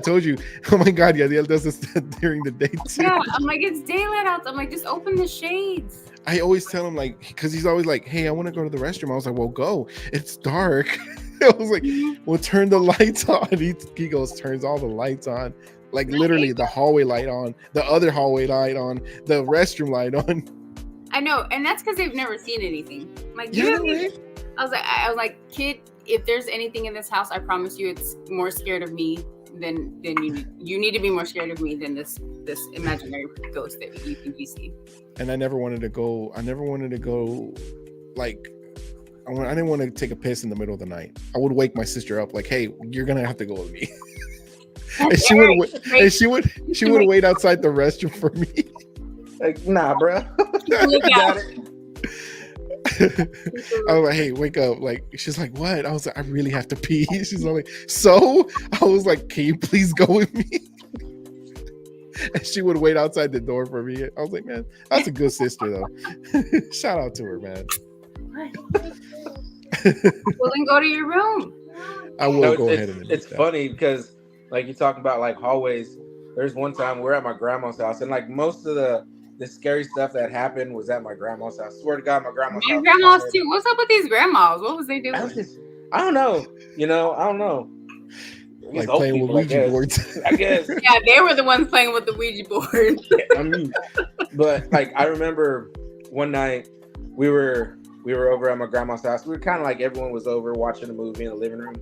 told you. Oh my God, Yadiel does this during the day too. Yeah, I'm like, it's daylight out. I'm like, just open the shades. I always tell him, like, because he's always like, hey, I want to go to the restroom. I was like, well, go. It's dark. I was like, well, turn the lights on. He goes, turns all the lights on. Like literally the hallway light on, the other hallway light on, the restroom light on. I know, and that's because they've never seen anything. Like, Yeah, right? I was like, kid, if there's anything in this house, I promise you, it's more scared of me than you need to be more scared of me than this imaginary ghost that you think you see. And I never wanted to go. Like, I didn't want to take a piss in the middle of the night. I would wake my sister up, like, hey, you're gonna have to go with me. And she would wait outside the restroom for me. Like, nah, bro. Look out. I was like, hey, wake up. Like, she's like, what? I was like, I really have to pee. She's like, so? I was like, can you please go with me? And she would wait outside the door for me. I was like, man, that's a good sister, though. Shout out to her, man. Well, then go to your room. I will go ahead and admit it's that. funny because like you talking about like hallways. There's one time we're at my grandma's house and like most of the scary stuff that happened was at my grandma's house. Swear to God, my grandma's Your house. grandmas too. What's up with these grandmas? What was they doing? I don't know. I don't know. Like playing with Ouija boards. I guess. Yeah, they were the ones playing with the Ouija board. I mean, but like I remember one night we were over at my grandma's house. We were kind of like everyone was over watching a movie in the living room.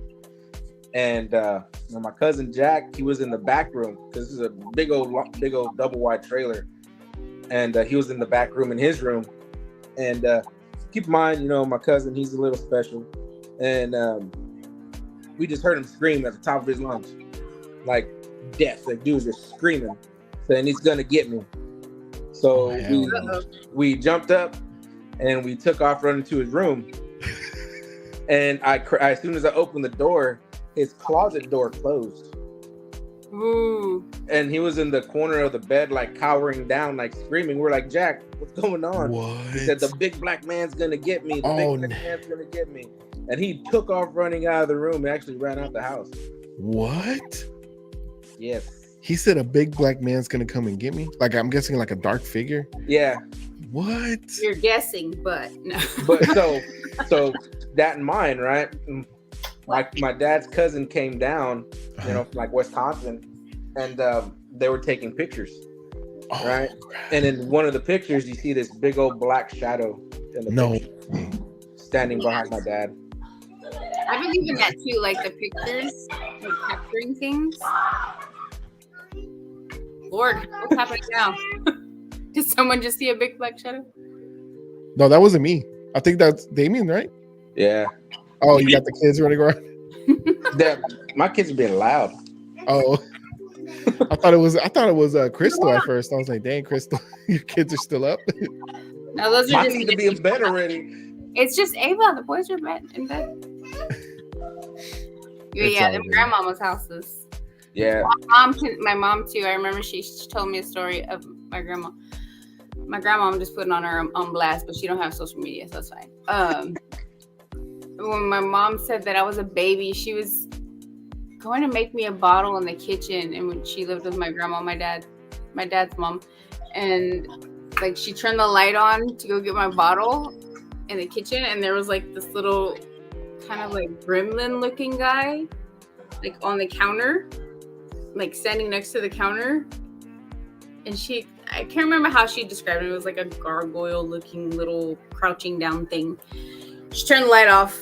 And my cousin Jack, he was in the back room because this is a big old double wide trailer, and he was in the back room in his room. And keep in mind, my cousin, he's a little special, and we just heard him scream at the top of his lungs, like death. Like dude was just screaming, saying he's gonna get me. So we jumped up and we took off running to his room. And as soon as I opened the door, his closet door closed. Ooh. And he was in the corner of the bed, like cowering down, like screaming. We're like, Jack, what's going on? What? He said, the big black man's gonna get me. The big black man's gonna get me. And he took off running out of the room. He actually ran out the house. What? Yes. He said a big black man's gonna come and get me? Like, I'm guessing like a dark figure? Yeah. What? You're guessing, but no. But so that in mind, right? My dad's cousin came down, from like Wisconsin, and they were taking pictures, right? Crap. And in one of the pictures, you see this big old black shadow in the picture, standing behind my dad. I believe in that too, like the pictures, like capturing things. Lord, what's happening now? Did someone just see a big black shadow? No, that wasn't me. I think that's Damien, right? Yeah. Oh, you got the kids running around. My kids are being loud. Oh, I thought it was Crystal at first. I was like, dang, Crystal, your kids are still up. No, those are I just. need to be in bed already. It's just Ava. The boys are in bed. It's Yeah, all them good. grandmama's houses. Yeah. My mom too. I remember she told me a story of my grandma. My grandma, I'm just putting on her on blast, but she don't have social media, so that's fine. When my mom said that I was a baby, she was going to make me a bottle in the kitchen, and when she lived with my grandma, my dad's mom, and like she turned the light on to go get my bottle in the kitchen, and there was like this little kind of like gremlin looking guy like on the counter, like standing next to the counter, and I can't remember how she described it. It was like a gargoyle looking little crouching down thing. She turned the light off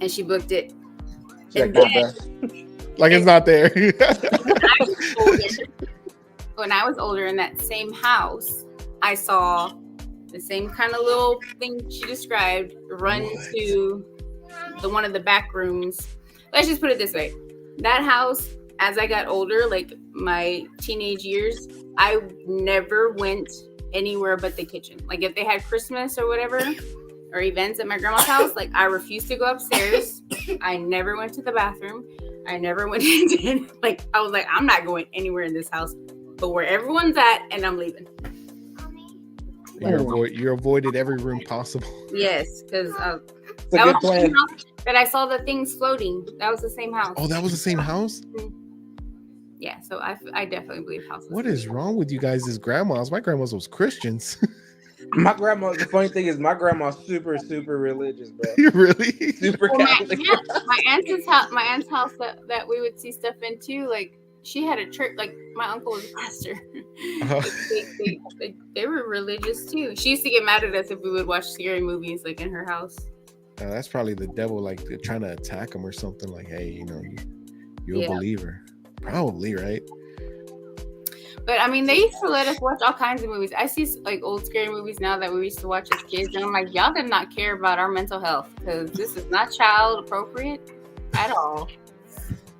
and she booked it. And Like it's not there. when I was older in that same house, I saw the same kind of little thing she described run to one of the back rooms. Let's just put it this way. That house, as I got older, like my teenage years, I never went anywhere but the kitchen. Like if they had Christmas or whatever, or events at my grandma's house, like I refused to go upstairs. I never went to the bathroom. I never went into like I was like, I'm not going anywhere in this house, but where everyone's at, and I'm leaving. You avoided every room possible. Yes, because that It's a good was the plan. same house that I saw the things floating. That was the same house. Oh, that was the same house? Yeah, so I definitely believe houses. What is wrong with you guys as grandmas? My grandmas was Christians. My grandma, the funny thing is my grandma's super religious, bro. Really? Super Well, Catholic. my aunt's house that we would see stuff in too, like she had a church, like my uncle was a pastor. Uh-huh. They were religious too. She used to get mad at us if we would watch scary movies like in her house. That's probably the devil, like they're trying to attack them or something. Like, hey, you're a Yeah. believer, probably, right? But I mean, they used to let us watch all kinds of movies. I see like old scary movies now that we used to watch as kids, and I'm like, y'all did not care about our mental health because this is not child appropriate at all.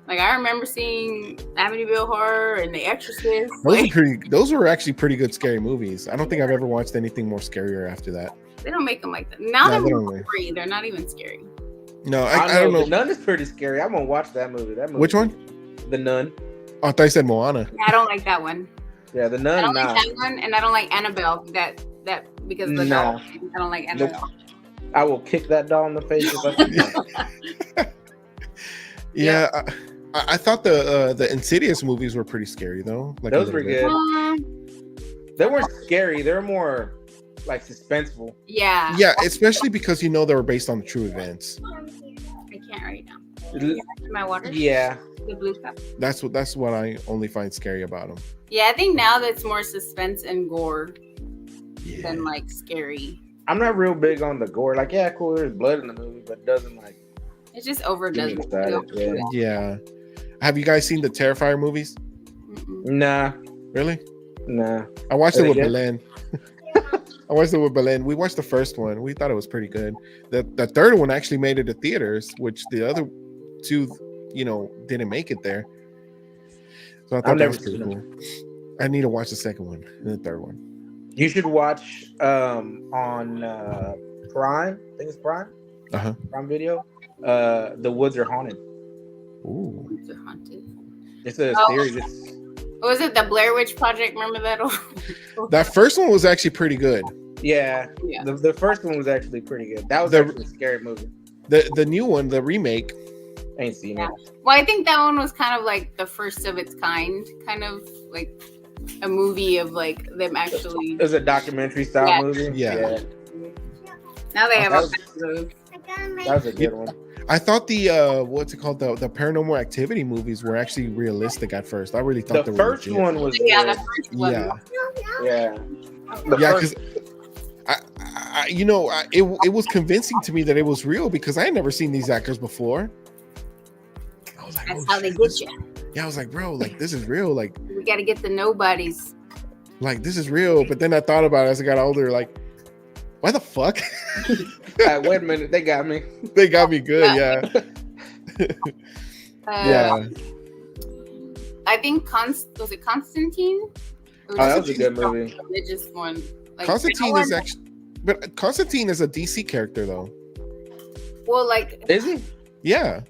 Like I remember seeing Amityville Horror and The Exorcist. Those were actually pretty good scary movies. I don't think I've ever watched anything more scarier after that. They don't make them like that. Now No, they're they more don't. gory. They're not even scary. No, I don't know. The Nun is pretty scary. I'm gonna watch that movie. Which one? The Nun. Oh, I thought you said Moana. I don't like that one. Yeah, the I Nun. don't Nah. like that one, and I don't like Annabelle. That because of the Nah. doll. I don't like Annabelle. I will kick that doll in the face. If I Yeah, I thought the Insidious movies were pretty scary though. Like Those a were little bit. good. They weren't scary. They were more like suspenseful. Yeah. Yeah, especially because they were based on true events. I can't right now. L- My water. Yeah. The blue cup. That's what I only find scary about them. Yeah, I think now that's more suspense and gore Yeah. than like scary. I'm not real big on the gore. Like, yeah, cool, there's blood in the movie, but it doesn't like It just overdoes get me it. excited. Yeah. Yeah. Have you guys seen the Terrifier movies? Mm-mm. Nah. Really? Nah. I watched Are it with they good? Belen. I watched it with Belen. We watched the first one. We thought it was pretty good. The third one actually made it to theaters, which the other two, didn't make it there. So I thought I've that never was pretty seen cool. I need to watch the second one and the third one. You should watch on Prime. I think it's Prime. Uh-huh. Prime Video. The Woods Are Haunted. Ooh. It's haunted. It's a Oh. series. It's, What was it? The Blair Witch Project? Remember that? That first one was actually pretty good. yeah. Yeah. The first one was actually pretty good. That was The- actually a scary movie. The new one, the remake, Ain't seen Yeah. it. Well, I think that one was kind of like the first of its kind, kind of like a movie of like them actually. It was a documentary style Yeah. movie. Yeah. Now they have That all was- kinds of those. That was a good one. I thought the what's it called, the Paranormal Activity movies were actually realistic at first. I really thought The they were first legit. one was Yeah, the good. first one. Yeah, Yeah. The yeah, first- because it was convincing to me that it was real because I had never seen these actors before. I was like, That's oh, how they shit, get this- you. Yeah, I was like, bro, like this is real. Like, We got to get the nobodies. like, this is real. But then I thought about it as I got older, like, why the fuck? Wait a minute, they got me. They got me good, yeah. Yeah. I think was it Constantine? Oh, that was a good movie. Religious one. Like, Constantine is actually, but Constantine is a DC character though. Well, like, Is he? Yeah.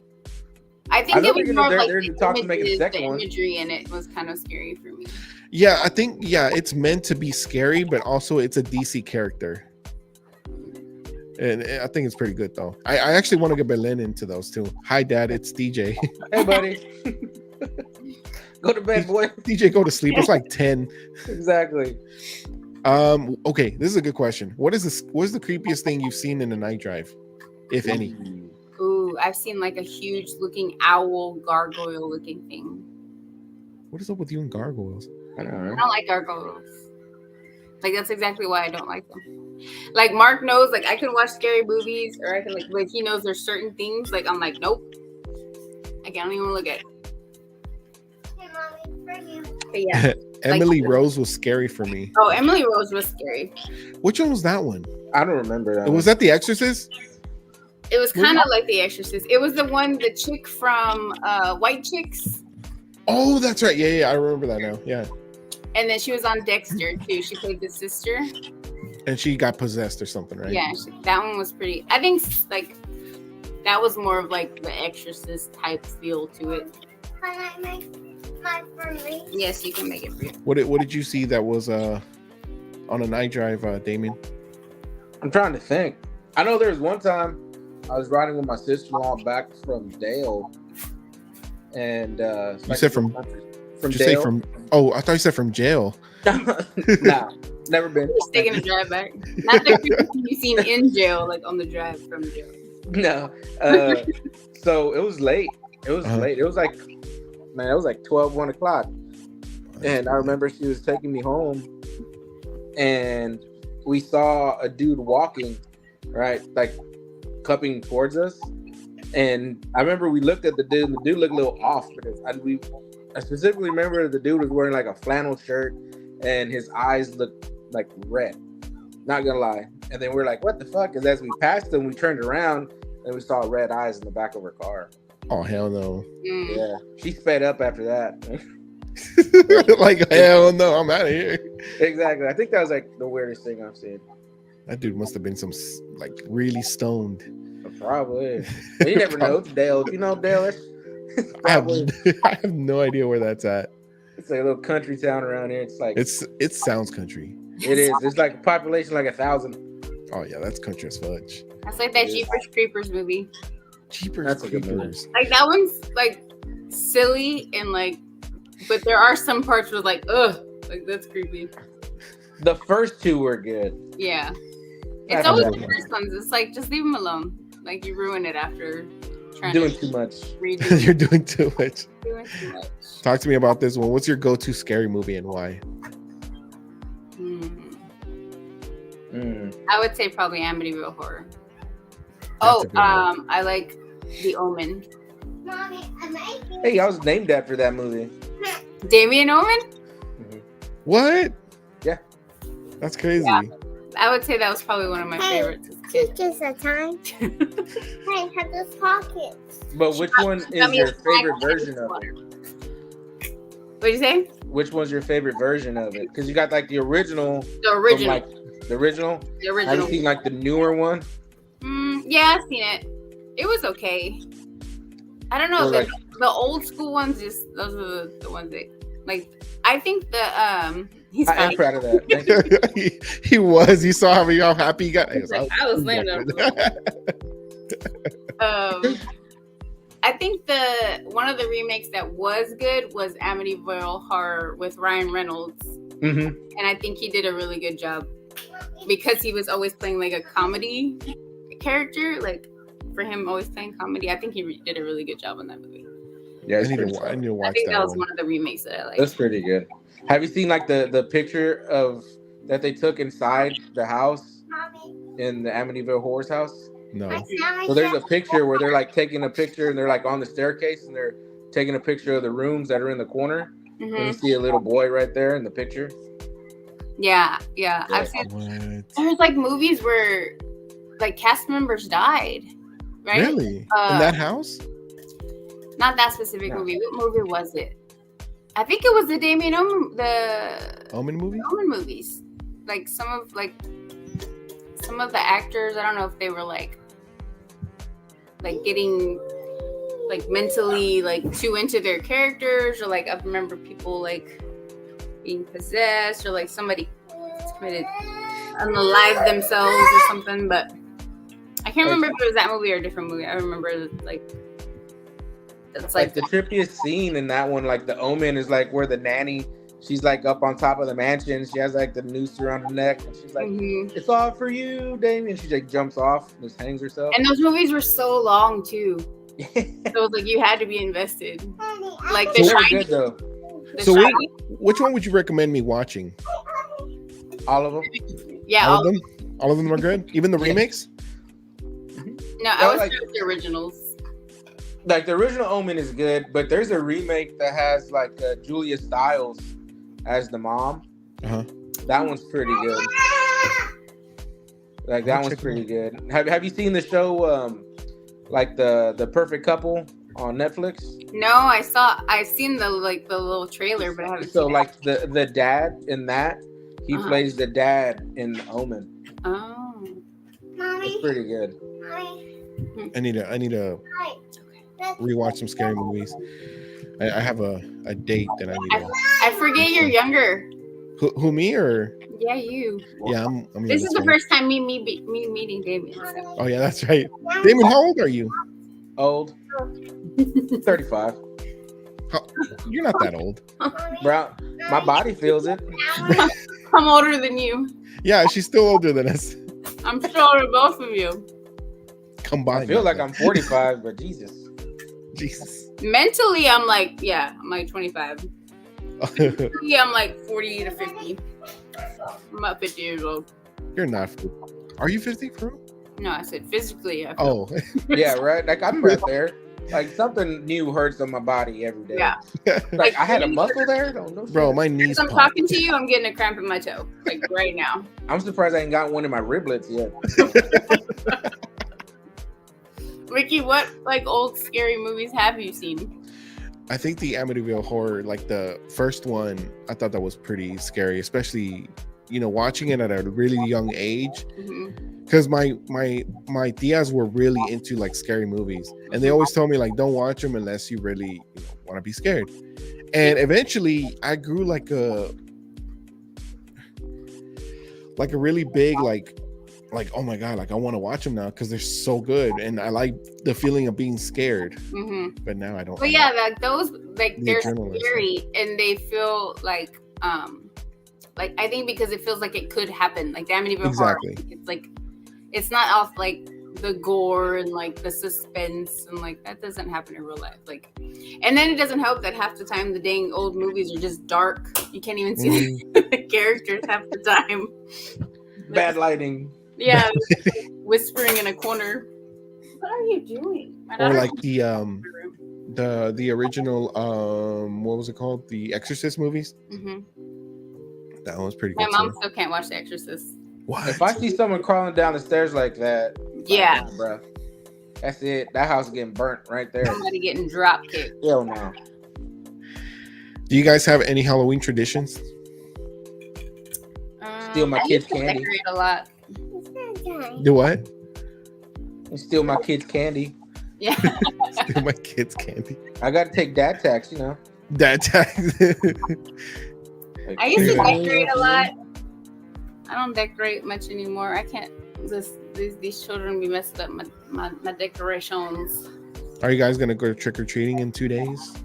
I think it was more like they're the talking to make a second one. imagery in it was kind of scary for me. Yeah, I think it's meant to be scary, but also it's a DC character. And I think it's pretty good though. I actually want to get Berlin into those too. Hi Dad, it's DJ. Hey buddy. Go to bed, boy. DJ, go to sleep. It's like 10. Exactly. Okay, this is a good question. What is the creepiest thing you've seen in a night drive, if any? Ooh, I've seen like a huge looking owl gargoyle looking thing. What is up with you and gargoyles? I don't know. I don't like gargoyles. Like, that's exactly why I don't like them. Like, Mark knows, like, I can watch scary movies, or I can, like he knows there's certain things, like, I'm like, nope. I can't even look at it. Hey, Mommy, for you. But yeah. Emily Rose was scary for me. Oh, Emily Rose was scary. Which one was that one? I don't remember that. Was that The Exorcist? It was kind of like The Exorcist. It was the chick from White Chicks. Oh, that's right. Yeah, I remember that now. Yeah. And then she was on Dexter, too. She played the sister. And she got possessed or something, right? Yeah, that one was pretty. I think, like, that was more of, like, the Exorcist type feel to it. Can I make my for me? Yes, you can make it for you. What did you see that was on a night drive, Damien? I'm trying to think. I know there was one time I was riding with my sister-in-law back from Dale. And you said from Did you say from? Oh, I thought you said from jail. Nah, never been. Just taking a drive back. Not the creepy you've seen in jail, like on the drive from jail. No. So it was late. It was late. It was like 12, 1 o'clock. And I remember she was taking me home and we saw a dude walking, right? Like cupping towards us. And I remember we looked at the dude and the dude looked a little off because I specifically remember the dude was wearing like a flannel shirt and his eyes looked like red. Not gonna lie. And then we're like, what the fuck? Because as we passed him, we turned around and we saw red eyes in the back of her car. Oh, hell no. Yeah. She sped up after that. Like, hell no, I'm out of here. Exactly. I think that was like the weirdest thing I've seen. That dude must have been like really stoned. Probably. You never know. It's Dale. You know Dale? I have no idea where that's at. It's like a little country town around here. It's like it sounds country. It is. It's like a population like 1,000. Oh yeah, that's country as fudge. That's like that Jeepers Creepers movie. Jeepers Creepers. Like that one's like silly and like, but there are some parts where like, ugh, like that's creepy. The first two were good. Yeah. It's always the first ones. It's like, just leave them alone. Like, you ruin it after trying doing to too much. You're doing too much. Doing too much. Talk to me about this one. What's your go-to scary movie and why? I would say probably Amityville Horror. That's I like The Omen. Mommy, I'm making. Hey, I was named after that movie. Damien Omen? What? Yeah. That's crazy. Yeah. I would say that was probably one of my favorites. Teachers are time. I have this pocket. But which one is your favorite version of it? What'd you say? Which one's your favorite version of it? Because you got like the original. The original. The original? The original. Have you seen like the newer one? Yeah, I've seen it. It was okay. I don't know. The old school ones, those are the ones that, like, I think the he's I am proud of that. he was. You saw how happy he got. I was lame I think one of the remakes that was good was Amityville Horror with Ryan Reynolds, and I think he did a really good job because he was always playing like a comedy character. Like for him, always playing comedy, I think he did a really good job on that movie. Yeah, I need to watch I think that was one. one of the remakes that I liked. That's pretty good. Have you seen like the picture of that they took inside the house in the Amityville Horror's house? No. So there's a picture where they're like taking a picture and they're like on the staircase and they're taking a picture of the rooms that are in the corner. And you see a little boy right there in the picture. Yeah. Yeah. I've seen. What? There's like movies where like cast members died. Right? Really? In that house? Not that specific movie. What movie was it? I think it was the Damien Omen movie? Omen movies. Like some of the actors, I don't know if they were like getting like mentally like too into their characters, or like I remember people like being possessed, or like somebody committed unalive themselves or something, but I can't remember if it was that movie or a different movie. I remember like it's like the trippiest scene in that one, like the Omen, is like where the nanny, she's like up on top of the mansion. She has like the noose around her neck, and she's like, "It's all for you, Damien." She like jumps off and just hangs herself. And those movies were so long too. So it was like you had to be invested. Like they were good though. Which one would you recommend me watching? All of them. Yeah, all of them. All of them are good. Even the remakes. No, I was like the originals. Like the original Omen is good, but there's a remake that has like Julia Stiles as the mom. That one's pretty good. Like that one's pretty good. Have you seen the show like the Perfect Couple on Netflix? No, I've seen the little trailer, but I haven't seen like the dad in that, he plays the dad in Omen. Oh. It's pretty good. I need to rewatch some scary movies. I have a date that I need to. I forget you're younger. Who me or? Yeah, you. Yeah, I'm this is the first time me meeting Damien. So. Oh yeah, that's right. Damien, how old are you? Old. 35. You're not that old. Bro, my body feels it. I'm older than you. Yeah, she's still older than us. I'm sure both of you. Combined. I feel like I'm 45, but Jesus. Mentally, I'm like 25. Physically, I'm like 40 to 50. I'm about 50 years old. You're not. Are you 50, bro? No, I said physically. Yeah, right. Like I'm right there. Like something new hurts on my body every day. Yeah. Like I had a muscle there. Bro, my knees. As I'm talking to you, I'm getting a cramp in my toe. Like right now. I'm surprised I ain't got one in my riblets yet. Ricky, what like old scary movies have you seen? I think the Amityville Horror, like the first one, I thought that was pretty scary, especially watching it at a really young age. Because my tias were really into like scary movies, and they always told me like don't watch them unless you really want to be scared. And eventually, I grew like a really big like oh my god, like I want to watch them now because they're so good, and I like the feeling of being scared. But now I don't. But yeah, like those they're scary, and they feel like I think because it feels like it could happen, like the Amityville Horror. It's like it's not off like the gore and like the suspense, and like that doesn't happen in real life. Like, and then it doesn't help that half the time the dang old movies are just dark. You can't even see the characters half the time. Bad lighting. Yeah, whispering in a corner. What are you doing? Or like the original what was it called? The Exorcist movies. That one was pretty good. My mom still can't watch The Exorcist. What? If I see someone crawling down the stairs like that, yeah, bro, that's it. That house is getting burnt right there. Somebody getting drop kicked. Hell no. Do you guys have any Halloween traditions? Steal my kids' candy. Decorate a lot. Do what? Steal my kids' candy. Yeah. Steal my kids' candy. I got to take dad tax, Dad tax. I used to decorate a lot. I don't decorate much anymore. I can't. These children be messed up my decorations. Are you guys gonna go trick or treating in 2 days?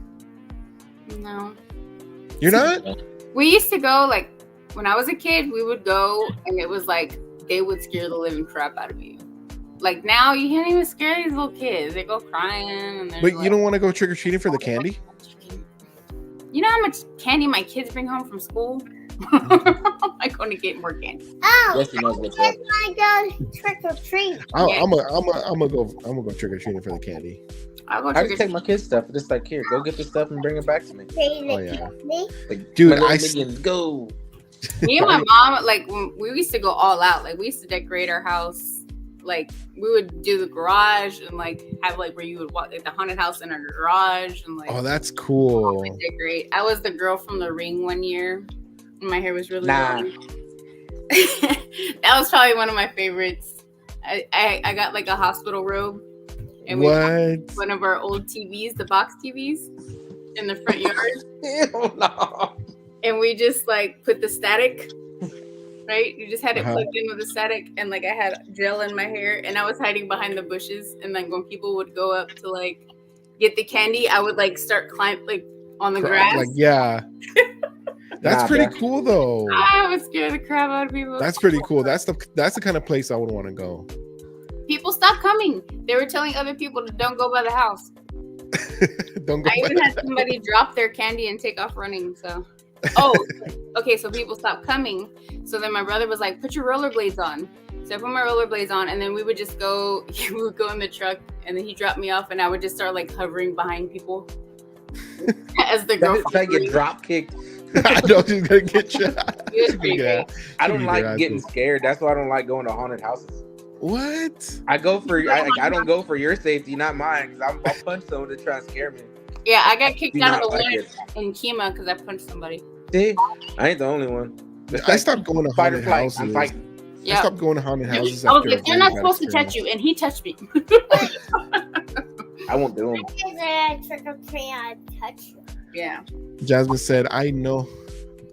No. You're not? We used to go like when I was a kid. We would go, and it was like they would scare the living crap out of you. Like now, you can't even scare these little kids. They go crying. And but you don't want to go trick or treating for the candy? You know how much candy my kids bring home from school? I'm going to get more candy. Oh, yes, I go trick or treat. I'm gonna go trick or treating for the candy. I just take my kids' stuff. Just like here, go get this stuff and bring it back to me. Oh yeah, like, dude, minions, go. Me and my mom, like, we used to go all out. Like, we used to decorate our house. Like, we would do the garage and like have like where you would walk like the haunted house in our garage and like. Oh, that's cool. Decorate. I was the girl from The Ring one year. My hair was really long. That was probably one of my favorites. I got like a hospital robe, and we put one of our old TVs, the box TVs, in the front yard. Hell no. And we just like put the static. Right, you just had it plugged in with the static, and like I had gel in my hair, and I was hiding behind the bushes. And then when people would go up to like get the candy, I would like start climb like on the grass. Like that's pretty cool though. I was scared the crap out of people. That's pretty cool. That's the kind of place I would want to go. People stopped coming. They were telling other people to don't go by the house. Don't go. I even had somebody drop their candy and take off running. So. Oh, okay. So people stopped coming. So then my brother was like, "Put your rollerblades on." So I put my rollerblades on, and then we would just go. We would go in the truck, and then he dropped me off, and I would just start like hovering behind people as the girl. I get drop kicked. I know she's gonna get shot. I don't like getting scared. That's why I don't like going to haunted houses. What? I don't go for your safety, not mine, because I'll punch someone to try and scare me. Yeah, I got kicked out of the one in Kima because I punched somebody. See, I ain't the only one. I stopped going to haunted houses. I'm fighting. I stopped going to haunted houses. I was like, they're not supposed to touch you, and he touched me. I won't do them. Yeah. Jasmine said, "I know,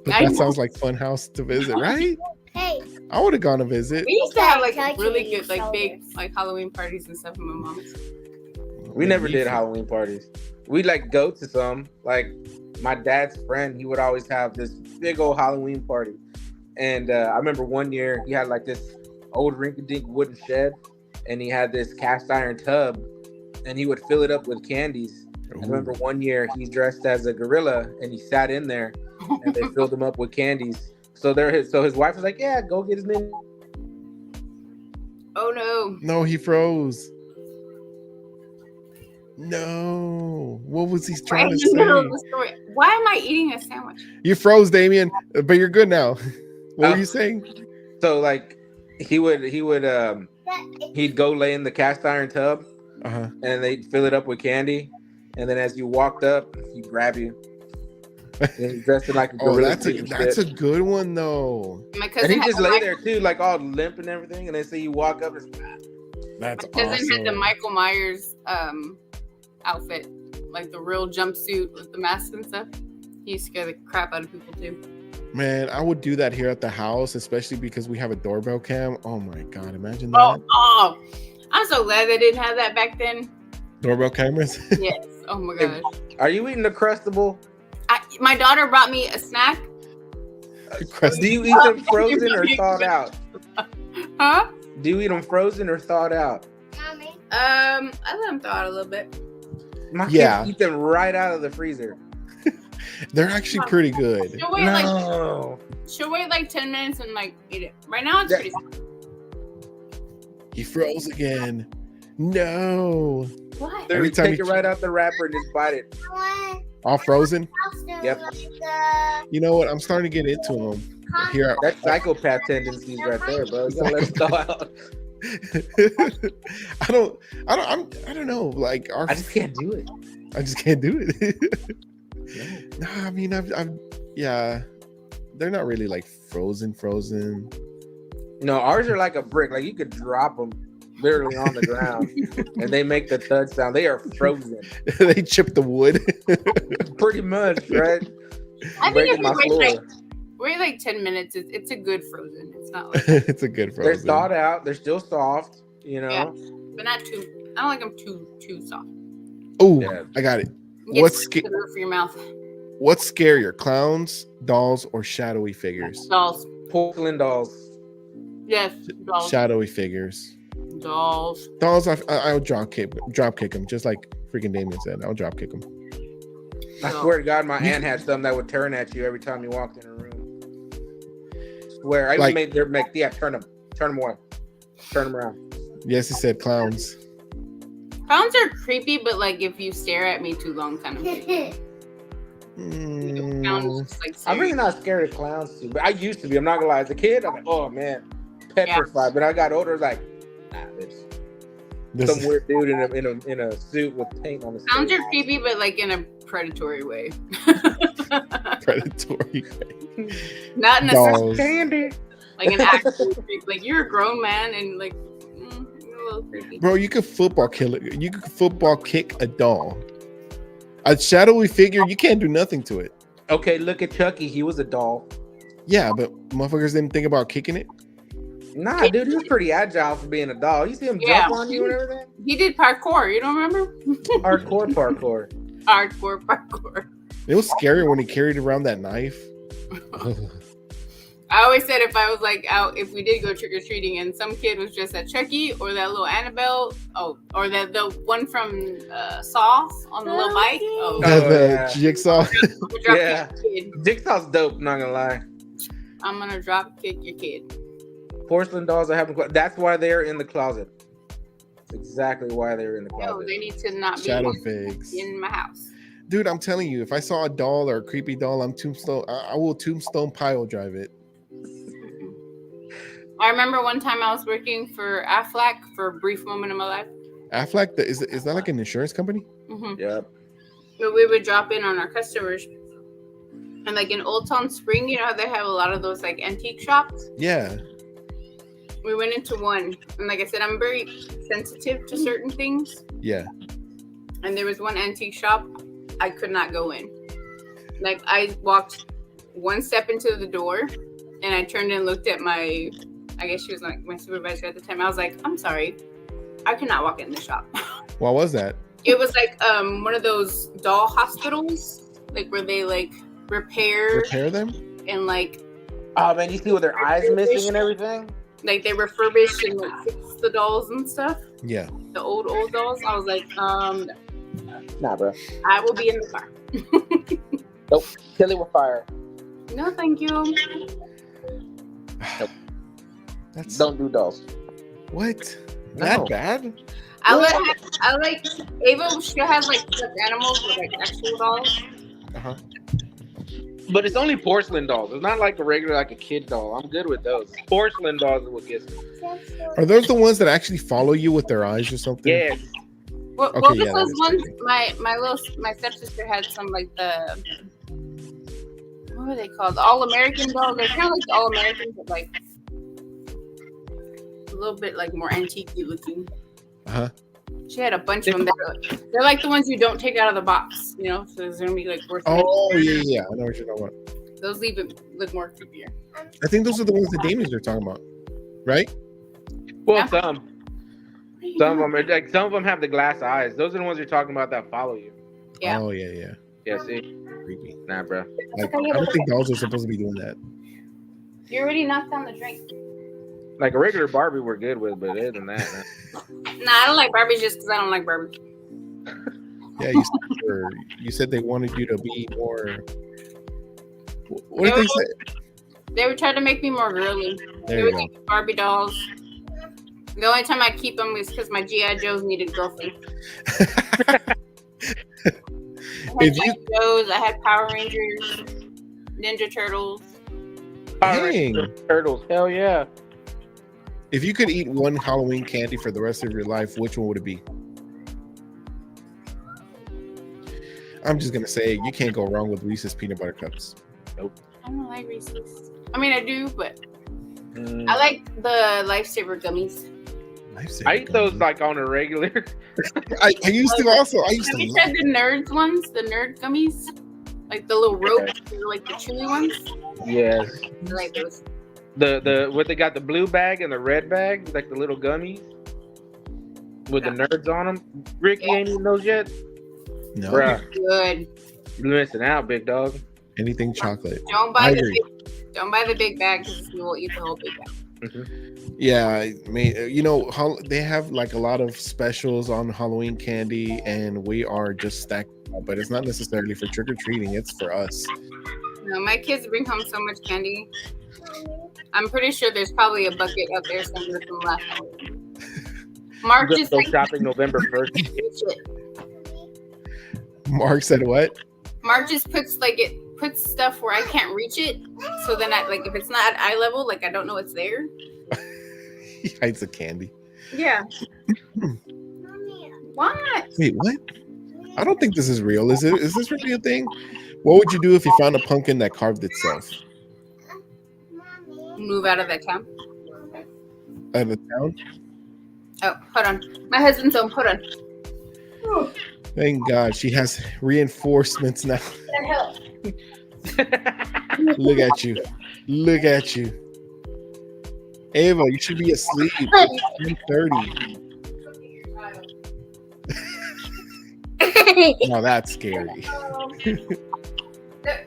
but that sounds like fun house to visit, right?" Hey, I would have gone to visit. We used to have like really good, like big, like Halloween parties and stuff with my mom's. We never did Halloween parties. We'd like go to some. Like my dad's friend, he would always have this big old Halloween party. And I remember one year he had like this old rinky-dink wooden shed, and he had this cast iron tub, and he would fill it up with candies. I remember one year he dressed as a gorilla, and he sat in there, and they filled him up with candies. So his wife was like, "Yeah, go get his name." Oh no! No, he froze. No, what was he trying to say? Why am I eating a sandwich? You froze, Damien, but you're good now. What were you saying? So like he'd go lay in the cast iron tub, and they'd fill it up with candy, and then as you walked up, he'd grab you. And he's dressed in like a gorilla. That's a good one though. My cousin and he just lay there too, like all limp and everything, and they say you walk up. That's my cousin had the Michael Myers outfit, like the real jumpsuit with the mask and stuff. He used to scare the crap out of people too. Man, I would do that here at the house, especially because we have a doorbell cam. Oh my god, imagine that. Oh, I'm so glad they didn't have that back then. Doorbell cameras? Yes. Oh my gosh. Are you eating the Crustable? My daughter brought me a snack. Do you eat them frozen or thawed out? Huh? Do you eat them frozen or thawed out? Mommy. I let them thaw out a little bit. My kids eat them right out of the freezer. They're actually pretty good. She'll wait like 10 minutes and like eat it. Right now it's pretty. He froze again. No. What? Every time take it right out the wrapper and just bite it. All frozen? Yep. You know what? I'm starting to get into them. Here, that's psychopath tendencies right there, bro. You gotta let it thaw out. I don't know. Like I just can't do it. I just can't do it. No, I mean, they're not really like frozen. No, ours are like a brick. Like you could drop them literally on the ground, and they make the thud sound. They are frozen. They chip the wood. Pretty much, right? I think if you wait like 10 minutes, it's a good frozen. It's not like it's a good frozen. They're thawed out. They're still soft, you know. Yeah, but not too. I don't like them too soft. Oh, yeah. I got it. What's for your mouth? What's scarier, clowns, dolls, or shadowy figures? Dolls. Porcelain dolls. Yes, dolls. Shadowy figures. Dolls. I'll drop kick them, just like freaking Damien said. I'll drop kick them. I swear to God, my aunt had something that would turn at you every time you walked in her room. I swear, I even made turn them away, turn them around. Yes, he said clowns. Clowns are creepy, but like if you stare at me too long, kind of. clowns just like I'm really not scared of clowns too, but I used to be. I'm not gonna lie. As a kid, I'm like, oh man, petrified. But I got older, like, nah, it's some weird dude in a suit with paint on his face. Clowns are creepy, but like in a predatory way. predatory. Not in a Dolls. Candy. like an actual creep. Like you're a grown man and like you're a little creepy. Bro, you could football kill it. You could football kick a doll. A shadowy figure, you can't do nothing to it. Okay, look at Chucky. He was a doll. Yeah, but motherfuckers didn't think about kicking it. Nah, dude, he was pretty agile for being a doll. You see him Yeah. jump on you and everything? He did parkour. You don't remember? Hardcore parkour. Hardcore parkour. It was scary when he carried around that knife. I always said if I was like out, if we did go trick or treating and some kid was just at Chucky or that little Annabelle, or that the one from Saw on the little bike. Oh, The jigsaw. Yeah. Jigsaw's dope, not gonna lie. I'm gonna drop kick your kid. Porcelain dolls I haven't. That's why they're in the closet. That's exactly why they're in the closet. No, they need to not be Shadow figs. in my house. Dude, I'm telling you, if I saw a doll or a creepy doll, I'm tombstone. I will tombstone pile drive it. I remember one time I was working for Aflac for a brief moment in my life. Aflac, is that like an insurance company? Mm-hmm. Yep. But we would drop in on our customers. And like in Old Town Spring, you know how they have a lot of those like antique shops? Yeah. We went into one. And like I said, I'm very sensitive to certain things. Yeah. And there was one antique shop I could not go in. Like I walked one step into the door and I turned and looked at I guess she was like my supervisor at the time. I was like, I'm sorry, I cannot walk in the shop. What was that? It was like one of those doll hospitals, like where they like repair them? and like Oh man, you see with their eyes missing and everything? like they refurbish and like fix the dolls and stuff. Yeah. The old dolls. I was like, Nah, bro. I will be in the car. Nope. Kill it with fire. No, thank you. That's Don't do dolls. what? No. That bad? I like Ava. She has like stuffed animals with like actual dolls. Uh-huh. But it's only porcelain dolls. It's not like a regular, like a kid doll. I'm good with those. Porcelain dolls is what gets me. Are those the ones that actually follow you with their eyes or something? Yeah. What Okay, was yeah, those that ones? My stepsister had some like the what were they called? The All American dolls. They're kind of like the All Americans, but like a little bit like more antique looking. Uh-huh. She had a bunch of them. They're like the ones you don't take out of the box, you know. So there's gonna be like worth. Oh yeah. I know what you're talking about. Those leave it look more creepier. I think those are the ones the Damians are talking about, right? Well, Yeah. some of them have the glass eyes. Those are the ones you're talking about that follow you. Yeah. Oh yeah. Yeah, see? Creepy. Nah, bro. Like, I don't think dolls are supposed to be doing that. You already knocked down the drink. Like a regular Barbie, we're good with, but other than that, man. Nah, I don't like Barbie just because I don't like Barbie. Yeah, you said they wanted you to be more. What did they say? They were trying to make me more girly. They There were you go. making Barbie dolls. The only time I keep them is because my G.I. Joes needed girlfriend. I had If you- G.I. Joes, I had Power Rangers, Ninja Turtles. Dang. Turtles, hell yeah. If you could eat one Halloween candy for the rest of your life, which one would it be? I'm just gonna say you can't go wrong with Reese's peanut butter cups. I don't like Reese's. I mean, I do, but I like the Lifesaver gummies. I eat those like on a regular. I used to also. I used Have to. you Love tried the Nerds ones? The Nerd gummies? Like the little ropes, like the chewy ones? Yes. I like those. The what they got, the blue bag and the red bag, like the little gummies with the nerds on them. Rick, you ain't eaten those yet? No. They're good. You're missing out, big dog. Anything chocolate. Don't I buy agree. don't buy the big bag because you will eat the whole big bag. Yeah, I mean, you know, they have like a lot of specials on Halloween candy, and we are just stacked up. But it's not necessarily for trick or treating; it's for us. No, my kids bring home so much candy. I'm pretty sure there's probably a bucket up there somewhere from last Halloween. Mark Just just go like shopping November 1st. Mark said what? Mark just puts puts stuff where I can't reach it. So then I like if it's not at eye level, like I don't know it's there. He hides the candy. Yeah. Mommy, What? Wait, what? I don't think this is real. Is it? Is this really a thing? What would you do if you found a pumpkin that carved itself? mommy, Move out of that town. Out of the town? Oh, hold on. My husband's home. Hold on. Thank God she has reinforcements now. Look at you. Look at you. Ava, you should be asleep. It's 10:30. Now that's scary.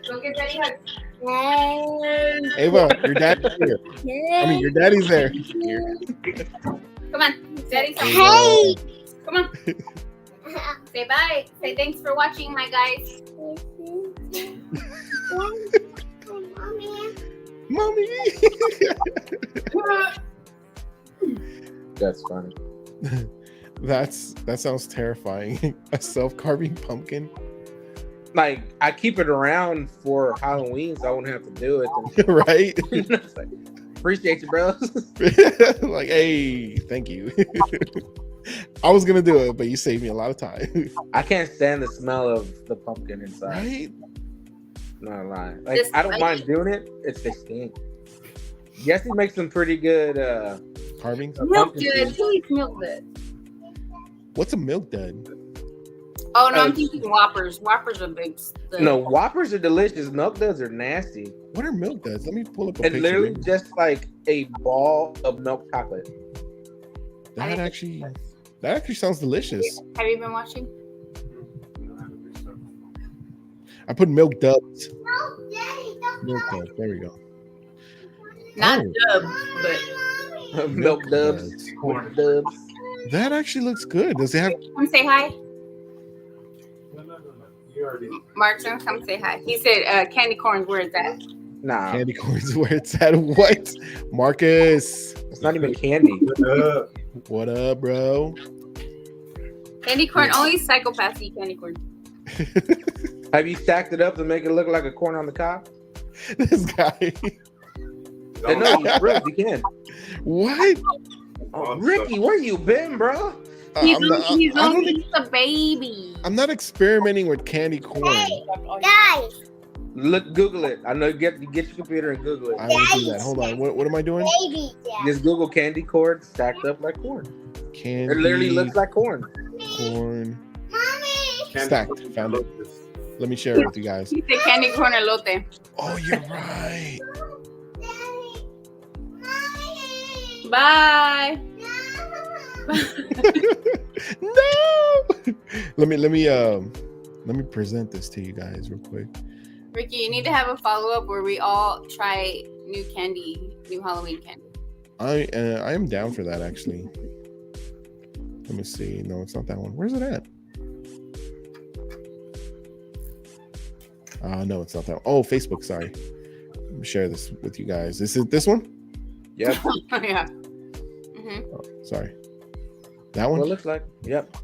Go get Daddy hugs. Ava, your daddy's here. I mean, your daddy's there. Here. Come on. Daddy's home. Hey. Come on. Say bye. Say thanks for watching, my guys. Mommy. Mommy. That's funny. That sounds terrifying. A self-carving pumpkin. Like I keep it around for Halloween, so I won't have to do it. Right? It's like, appreciate you, bro. Like, hey, thank you. I was gonna do it, but you saved me a lot of time. I can't stand the smell of the pumpkin inside. Right? Not lying. Like I don't mind doing it. It's they stink. Yes, he makes some pretty good Carvings? Milk pumpkin dud. seeds. Who eats milk dud? What's a milk dud? Oh no, I'm thinking Whoppers. Whoppers are big. No, Whoppers are delicious. Milk duds are nasty. What are milk duds? Let me pull up a It's picture. literally just like a ball of milk chocolate. That actually sounds delicious. Have you been watching? I put milk duds. No, Daddy, don't Milk duds. There we go. Not Oh. dub, but Milk dubs, duds. corn dubs. That actually looks good. Does it have? come say hi. No. You already. Markson, come say hi. He said candy corns. Where is that? Nah, Candy corns where it's at. What? Marcus. it's not even candy. What up, bro? Candy corn. Only psychopaths eat candy corn. Have you stacked it up to make it look like a corn on the cob? This guy. And no, you really you can. What? Oh, Ricky, where you been, bro? He's I'm not, he's I don't only think- a baby. I'm not experimenting with candy corn. Guys, Look, Google it. I know you get your computer and Google it. I will do that. Hold on. What am I doing? baby, Dad. Just Google candy corn stacked up like corn. Candy It literally looks like corn. corn Mommy. stacked. Found it. Let me share it with you guys. He said candy corn elote. Oh, you're right. Daddy. Mommy. Bye. No. Let me present this to you guys real quick. Ricky, you need to have a follow up where we all try new Halloween candy. I am down for that actually. Let me see. No, it's not that one. Where's it at? No, it's not that one. Oh, Facebook. Sorry. Let me share this with you guys. Is it this one? Yep. Yeah. Mm-hmm. Oh, sorry. That What it one? looks like. Yep.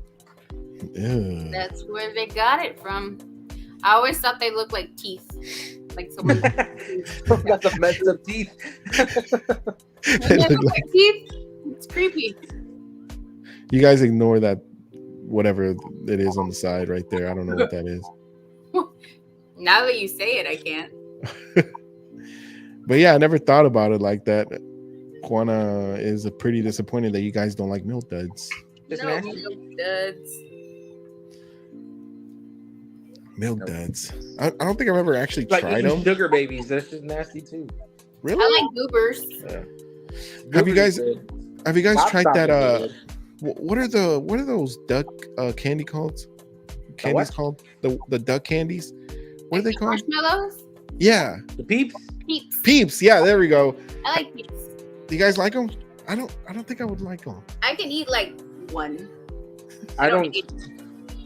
Ew. That's where they got it from. I always thought they looked like teeth. Like someone Got the messed up teeth. They look like- teeth. It's creepy. You guys ignore that whatever it is on the side right there. I don't know what that is. Now that you say it, I can't. But yeah, I never thought about it like that. Juana is pretty disappointed that you guys don't like milk duds. Just No, nasty. milk duds. Milk Nope. duds. I don't think I've ever actually Like tried eating them. sugar babies. That's just nasty too. Really? I like goobers. Yeah. Have you guys- Goobers good. Have you guys Pop tried Top that? is good. What are those duck candy called? Candies what? called the duck candies. What are they called? Marshmallows? Yeah, The peeps. Peeps. Peeps. Yeah, there we go. I like peeps. Do you guys like them? I don't think I would like them. I can eat like one. I don't. eat-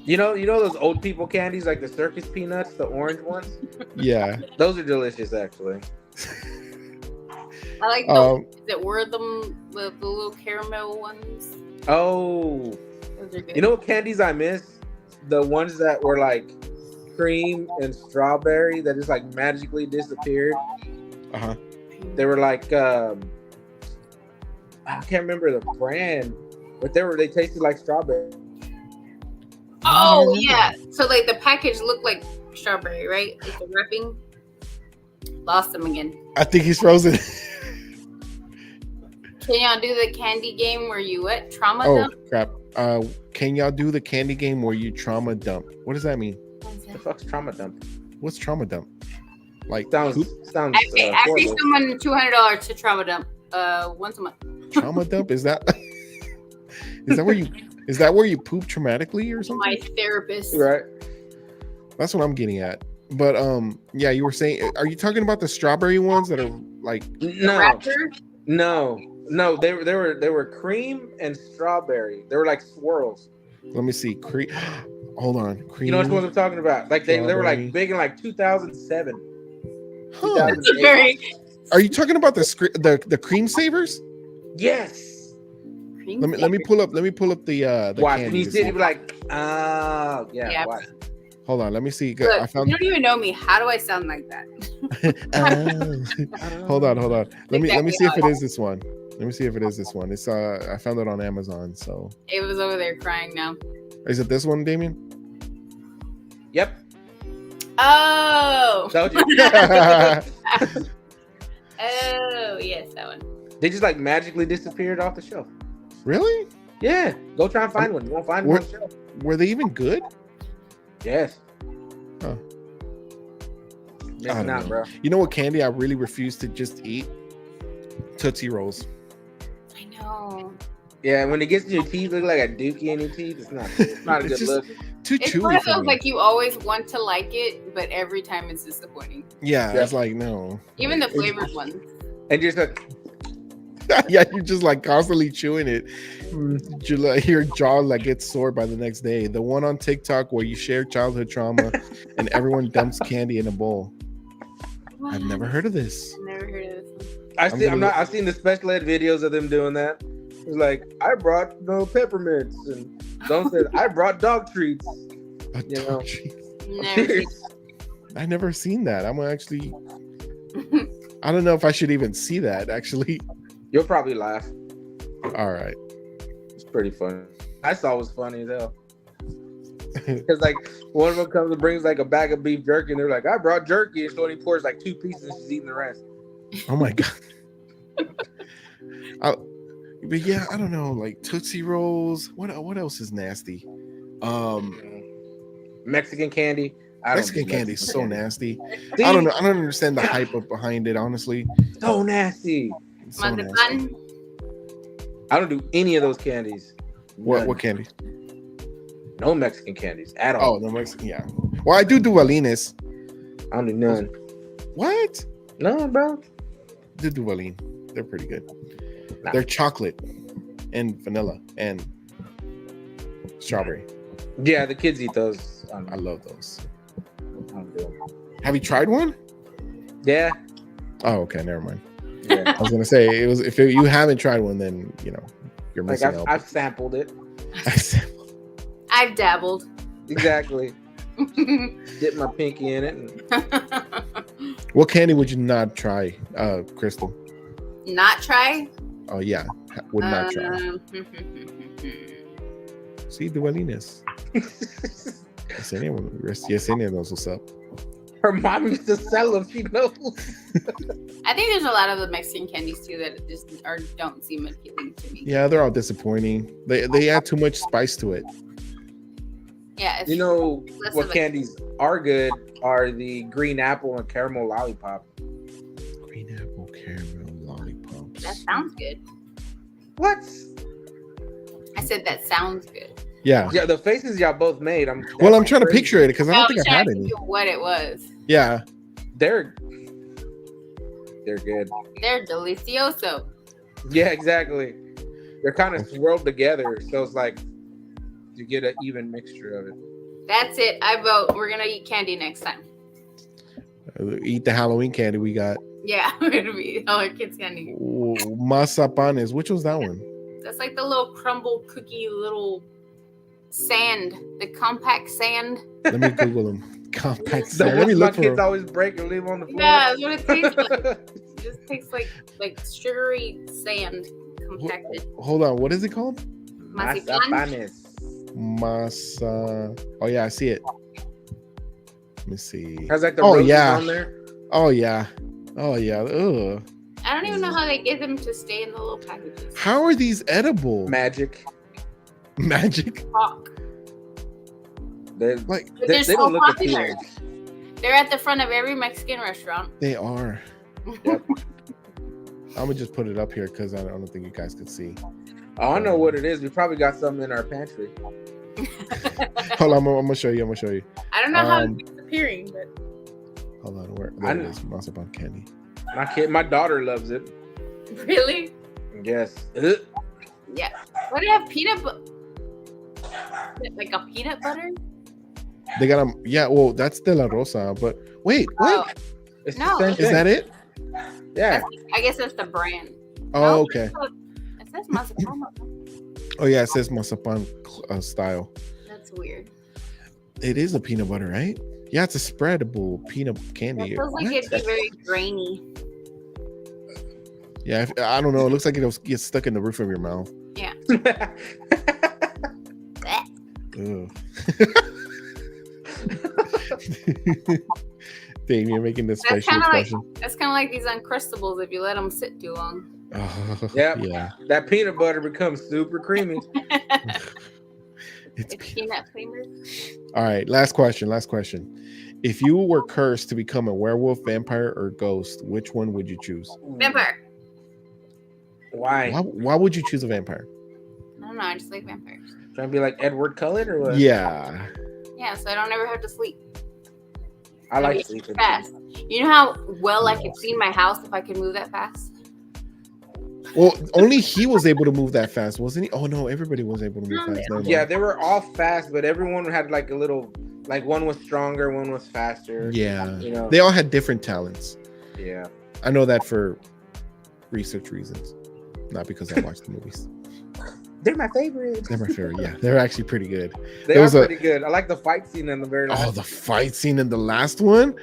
You know those old people candies like the circus peanuts, the orange ones. Yeah. Those are delicious, actually. I like those Um. that were the little caramel ones. Oh, Those are good. you know what candies I miss? The ones that were like cream and strawberry that just like magically disappeared. Uh-huh. They were like I can't remember the brand, but they tasted like strawberry. Oh yeah. So like the package looked like strawberry, right? Like the wrapping. Lost him again. I think he's frozen. Can y'all do the candy game where you what? Trauma Oh dump? crap. Can y'all do the candy game where you trauma dump? What does that mean? What the fuck's trauma dump? What's trauma dump? Like Sounds poop? I pay horrible. someone $200 to trauma dump once a month. Trauma dump? Is that where you poop traumatically or something? My therapist. Right. That's what I'm getting at. But yeah, you were saying, are you talking about the strawberry ones that are like No. Raptor? No, they were cream and strawberry. They were like swirls. let me see, cream. Hold on. Cream. You know which ones I'm talking about? Like they were Strawberry. like big in like 2007. Huh. That's a very Are you talking about the cream savers? Yes. Let me pull up the Watch candy when you to see it, see. you be like, yeah. Yeah. Watch. Hold on, let me see. Look, I found you don't even know me. How do I sound like that? hold on. Let me Exactly see if how it it is this one. Let me see if it is this one. It's I found it on Amazon. So Ava's over there crying now. is it this one, Damien? Yep. Oh. Told you. Oh, yes, that one. They just like magically disappeared off the shelf. Really? Yeah. Go try and find one. You won't find one on the shelf. Were they even good? Yes. Huh. I Missing don't out, know. bro. You know what candy I really refuse to just eat? Tootsie Rolls. I know. Yeah, when it gets in your teeth, look like a dookie in your teeth. It's not a It's good just look. too It's one chewy of for those me. like you always want to like it, but every time it's disappointing. Yeah, Yeah. it's like no. Even the flavored ones. And you're just like, Yeah, you're just like constantly chewing it. Your jaw like gets sore by the next day. The one on TikTok where you share childhood trauma and everyone dumps candy in a bowl. I've never heard of this. Never heard of this one. I've seen the special ed videos of them doing that. It's like, I brought no peppermints, and don't say I brought dog treats. A You know. dog treat. Never seen I never seen that. I'm actually. I don't know if I should even see that. Actually, You'll probably laugh. all right. It's pretty funny. I saw it was funny as hell. Because like one of them comes and brings like a bag of beef jerky, and they're like, I brought jerky, and so he pours like 2 pieces, and she's eating the rest. Oh my god. But yeah, I don't know. Like Tootsie Rolls. What else is nasty? Mexican candy. I don't Mexican do candy is so candy. nasty. See? I don't know. I don't understand the hype behind it. Honestly, So nasty. It's so nasty. Mazapan. I don't do any of those candies. None. What candy? No Mexican candies at Oh, all. the Mexican. Yeah. Well, I do Duvalines. I don't do none. What? No, bro. The Duvalin. They're pretty good. Nah. They're chocolate and vanilla and strawberry. Yeah, the kids eat those. I love those. I don't do them. Have you tried one? Yeah. Oh, okay. Never mind. Yeah. I was gonna say it was. If you haven't tried one, then you're Like missing out. I've sampled it. I've dabbled. Exactly. Dip my pinky in it. And What candy would you not try, Crystal? Not try? Oh yeah, would not try. Um, See, Duvalines. Yesenia knows what's up. her mom used to sell them. She knows. I think there's a lot of the Mexican candies too that just don't seem appealing to me. Yeah, they're all disappointing. They add too much spice to it. Yeah, it's You know less what of a- candies are good are the green apple and caramel lollipop. Green apple caramel lollipops. that sounds good. What? I said that sounds good. Yeah. Yeah, the faces y'all both made. I'm Trying to picture it because I don't think I've had trying to any. think of what it was. Yeah. They're good. They're delicioso. Yeah, exactly. They're kind of swirled together, so it's like you get an even mixture of it. That's it. I vote. We're gonna eat candy next time. Eat the Halloween candy we got. Yeah, we're gonna be our kids' candy. Mazapanes. Which was that one? That's like the little crumble cookie little sand, the compact sand. Let me Google them. Compact The sand. Let ones me my look for kids them. always break and leave on the floor. Yeah, that's what it tastes like. It just tastes like sugary sand compacted. Hold on. What is it called? Mazapanes. Mazapanes. Masa. Oh yeah, I see it. Let me see. Has like the Oh, roses yeah. on there. Oh yeah. Oh yeah. Ugh. I don't even know how they get them to stay in the little packages. How are these edible? Magic. Magic. Talk. They Like But they they're so don't look popular. appealing. They're at the front of every Mexican restaurant. they are. Yep. I'm gonna just put it up here because I don't think you guys could see. Oh, I know what it is. We probably got something in our pantry. Hold on, I'm gonna show you. I'm gonna show you. I don't know how Um, it's appearing, but Hold on, where I there it know. is. Masapan candy. My daughter loves it. really? Yes. Ugh. Yeah. What do you have? Peanut butter? Like a peanut butter? They got them. Yeah, well, that's De La Rosa. But wait, what? Oh, It's No, the same Is thing. that it? Yeah. I guess that's the brand. Oh, No, okay. It says Mazapan. Oh yeah, it says Masapan style. That's weird. It is a peanut butter, right? Yeah, it's a spreadable peanut That candy. feels like What? it'd be very grainy. Yeah, I don't know. It looks like it'll get stuck in the roof of your mouth. Blech. Ugh. Dave, you're making this That's facial kinda like- expression. That's kind of like these Uncrustables if you let them sit too long. Oh, Yep. Yeah. That peanut butter becomes super creamy. It's It's peanut flavored. All right, last question. If you were cursed to become a werewolf, vampire, or ghost, which one would you choose? Vampire. Why? Why would you choose a vampire? I don't know. I just like vampires. Trying to be like Edward Cullen or what? Yeah. Yeah, so I don't ever have to sleep. I like sleeping. Fast. You know how well I could clean my house if I could move that fast? Well, only he was able to move that fast, wasn't he? Oh no, everybody was able to move fast. Never mind. Yeah, they were all fast, but everyone had like a little, like one was stronger, one was faster. Yeah. You know. They all had different talents. Yeah. I know that for research reasons, not because I watched the movies. They're my favorite. They're my favorite. Yeah, they're actually pretty good. They There are was a- pretty good. I like the fight scene in the very last. Oh, the fight scene in the last one.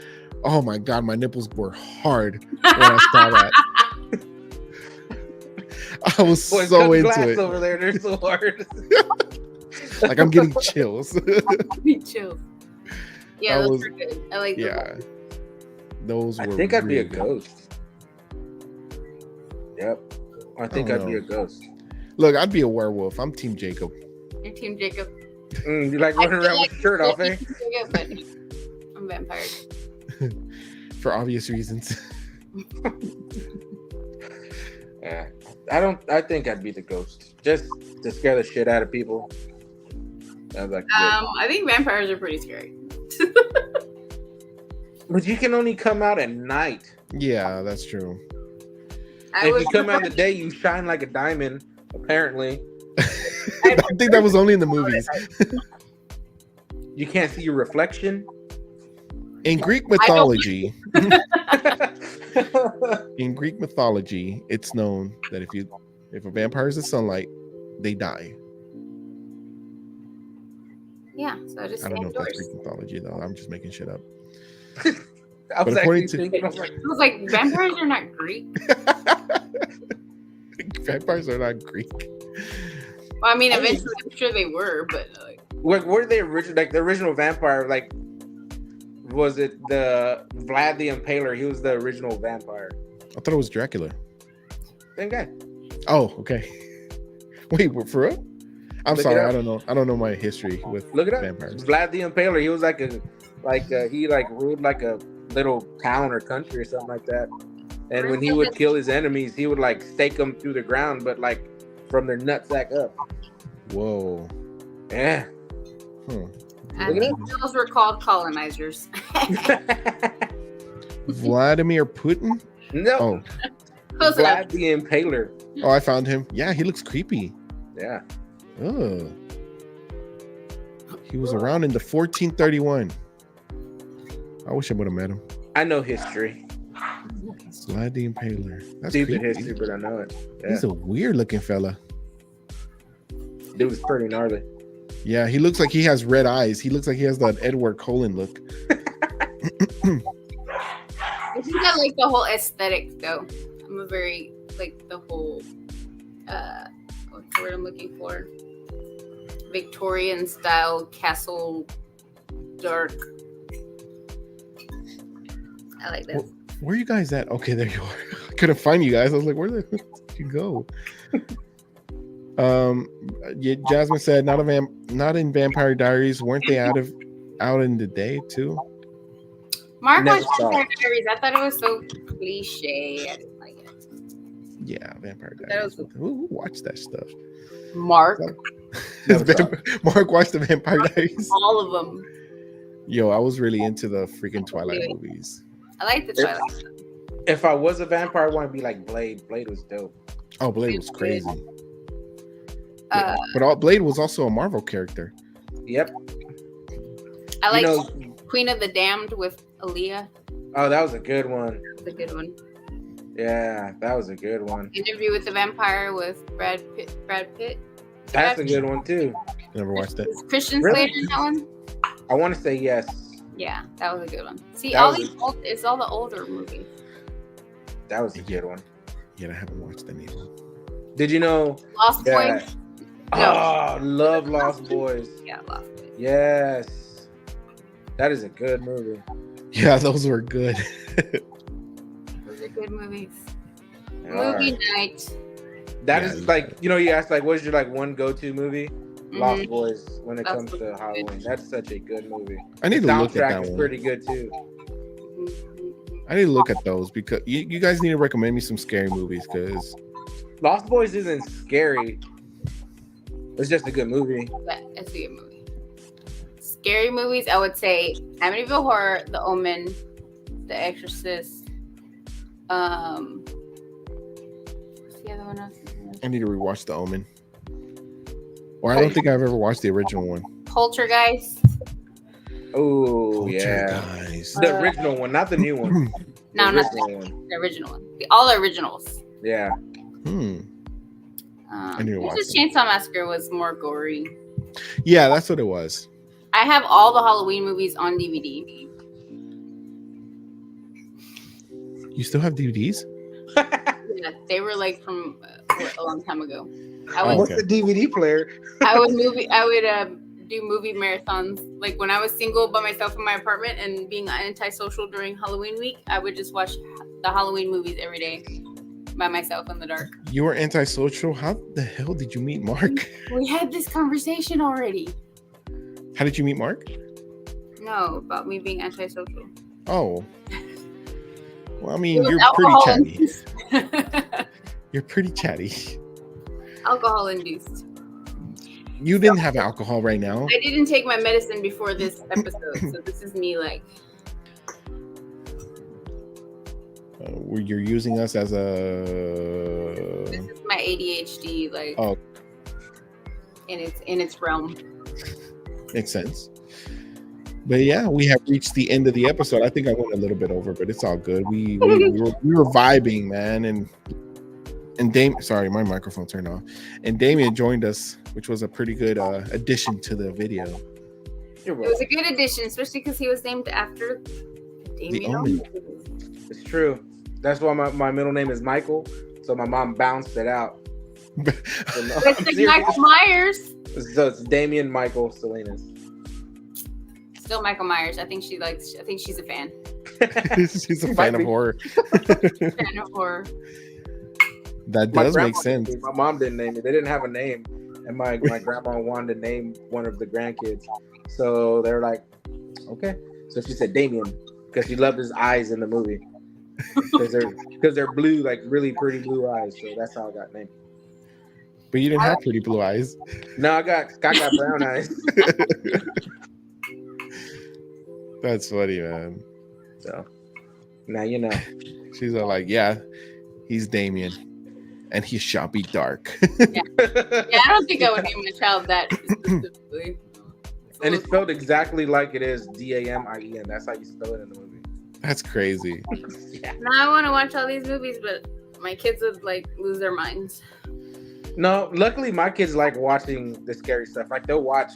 Oh my god, my nipples were hard when I saw that. I was Boys, so cut into glass it. over there. They're so hard. Like I'm getting chills. Me too. Yeah, That those was- were good. I like Yeah, those were. I think I'd be a really good. ghost. Yep. I think Oh, I'd be no. a ghost. Look, I'd be a werewolf. I'm Team Jacob. Your Team Jacob. You like I running feel around like with your shirt off, eh? Team Jacob, but I'm vampire. For obvious reasons. Yeah. I think I'd be the ghost. Just to scare the shit out of people. I was like, I think vampires are pretty scary. but you can only come out at night. Yeah, that's true. If you come out in the day, you shine like a diamond, apparently. I think that was only in the movies. You can't see your reflection. In Greek mythology, it's known that if a vampire is the sunlight, they die. Yeah, so just I stay don't know if that's indoors. Greek mythology though. I'm just making shit up. I was But according actually to- thinking, I was like, I was like, vampires are not Greek. Vampires are not Greek. Well, I mean, eventually I'm sure they were, but like, what were they original? Like the original vampire, like was it the Vlad the Impaler? He was the original vampire. I thought it was Dracula. Same guy. Oh, okay. Wait, for real? I'm Look it sorry. up. I don't know my history with Look it up. vampires. Vlad the Impaler. He was he ruled like a little town or country or something like that. And when he would kill his enemies, he would like stake them through the ground, but like from their nutsack up. Whoa. Yeah. I Look it think those were called colonizers. Vladimir Putin? No. Oh, Close enough. Vlad the Impaler. oh, I found him. Yeah, he looks creepy. Yeah. Oh. He was around in the 1431. I wish I would have met him. I know history. Vlad the Impaler. That's Stupid creepy. history, but I know it. Yeah. He's a weird looking fella. Dude was pretty gnarly. Yeah, he looks like he has red eyes. He looks like he has that Edward Cullen look. I think I like the whole aesthetic though. I'm a very like the whole what's the word I'm looking for? Victorian style castle dark. I like that. Where are you guys at? Okay, there you are. I couldn't find you guys. I was like, where the heck did you go? Yeah, Jasmine said not in Vampire Diaries. Weren't they out in the day too? Mark Never watched saw Vampire Diaries. I thought it was so cliche. I didn't like it. Yeah, Vampire That Diaries. was- Who watched that stuff? Mark, Never saw Mark watched the Vampire Diaries. all of them. Yo, I was really into the freaking Twilight movies. I like the Twilight. If I was a vampire, I want to be like Blade. Blade was dope. Oh, Blade was crazy. Uh, But Blade was also a Marvel character. Yep. I like You know, Queen of the Damned with Aaliyah. oh, that was a good one. That's a good one. Yeah, that was a good one. Interview with the Vampire with Brad Pitt. That's a good one too. Never watched it. Is Christian Really? Slater in that one? I want to say yes. Yeah, that was a good one. See, That all was these it's all the older movies. That was a good one. Yeah, I haven't watched any of them. Did you know? Lost Yeah. Boys. Oh, love Lost Boys. Yeah, Lost Boys. Yes, that is a good movie. Yeah, those were good. Those are good movies. All Movie right. night. That Yeah, is like, you know, you asked like, what's your like one go-to movie? Lost Mhm. Boys. When it That's comes to good. Halloween, that's such a good movie. I need to look at Soundtrack that is one. pretty good too. Mhm. I need to look at those because you guys need to recommend me some scary movies because Lost Boys isn't scary. It's just a good movie. That's a good movie. Scary movies, I would say Amityville Horror, The Omen, The Exorcist. What's the other one? I need to rewatch The Omen. Or I don't think I've ever watched the original one. Poltergeist. Oh yeah, Guys. the original one, not the new one. No, The not the, original one. the original one. All the originals. Yeah, need to watch Texas them. Chainsaw Massacre was more gory. Yeah, that's what it was. I have all the Halloween movies on DVD. You still have DVDs? Yeah, they were like from a long time ago. I Oh, would, what's the DVD player? I would do movie marathons. Like when I was single by myself in my apartment and being antisocial during Halloween week, I would just watch the Halloween movies every day by myself in the dark. You were antisocial? How the hell did you meet Mark? We had this conversation already. How did you meet Mark? No, about me being antisocial. Oh. Well, I It mean, was you're alcohol pretty chatty. induced. You're pretty chatty. Alcohol induced. You didn't have alcohol right now. I didn't take my medicine before this episode, so this is me like Where you're using us as this a. is my ADHD like Oh. in its realm. Makes sense. But yeah, we have reached the end of the episode. I think I went a little bit over, but it's all good. We were vibing, man, and Damien. Sorry, my microphone turned off. And Damien joined us, which was a pretty good addition to the video. You're It was welcome. a good addition, especially because he was named after Damien Omen. Omen. It's true. That's why my middle name is Michael. So my mom bounced it out. So, no, It's I'm like serious. Michael Myers. So it's Damien Michael Salinas. Still Michael Myers. I think she's a fan. She's a fan of horror. Fan of horror. That My does make grandma sense. didn't- My mom didn't name it. They didn't have a name, and my grandma wanted to name one of the grandkids. So they were like, "Okay." So she said Damien because she loved his eyes in the movie because they're blue, like really pretty blue eyes. So that's how I got named. But you didn't have pretty blue eyes. No, I got brown eyes. That's funny, man. So now you know. She's all like, yeah, he's Damien, and he shall be dark. Yeah, I don't think I would name my child that specifically. And it's spelled exactly like it is, Damien. That's how you spell it in the movie. That's crazy. Yeah. Now I want to watch all these movies, but my kids would like lose their minds. No, luckily my kids like watching the scary stuff. Like they'll watch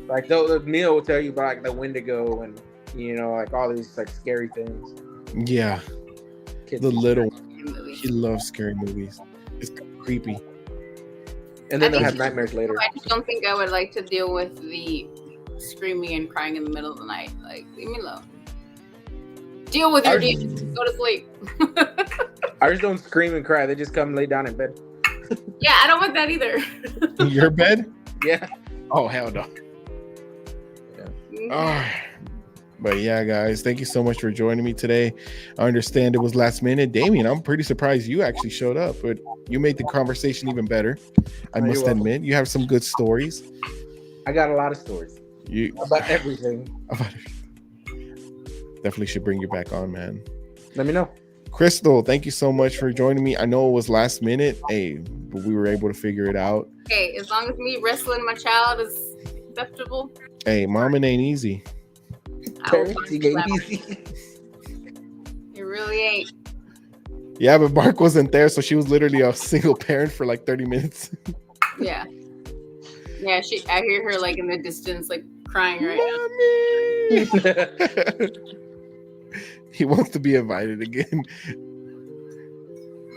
Like the meal will tell you about like the Wendigo and like all these like scary things. Yeah, Kids the little. Movies. He loves scary movies. It's creepy. and then I they'll think- have nightmares later. I just don't think I would like to deal with the screaming and crying in the middle of the night. Like, leave me alone. Deal with your I- demons. Go to sleep. I just don't scream and cry. They just come lay down in bed. Yeah, I don't want that either. Your bed? Yeah. Oh hell no. Mhm. Oh. But yeah, guys, thank you so much for joining me today. I understand it was last minute. Damien, I'm pretty surprised you actually showed up, but you made the conversation even better. I Oh, you're must welcome. admit, you have some good stories. I got a lot of stories You about everything. definitely should bring you back on, man. Let me know. Crystal, thank you so much for joining me. I know it was last minute, but we were able to figure it out. Okay, as long as me wrestling my child is acceptable, Hey, mama ain't easy. I will find Parenting that. ain't easy. It really ain't. Yeah, but Mark wasn't there, so she was literally a single parent for like 30 minutes. Yeah. Yeah, I hear her like in the distance, like crying right Mommy! He wants to be invited again. now.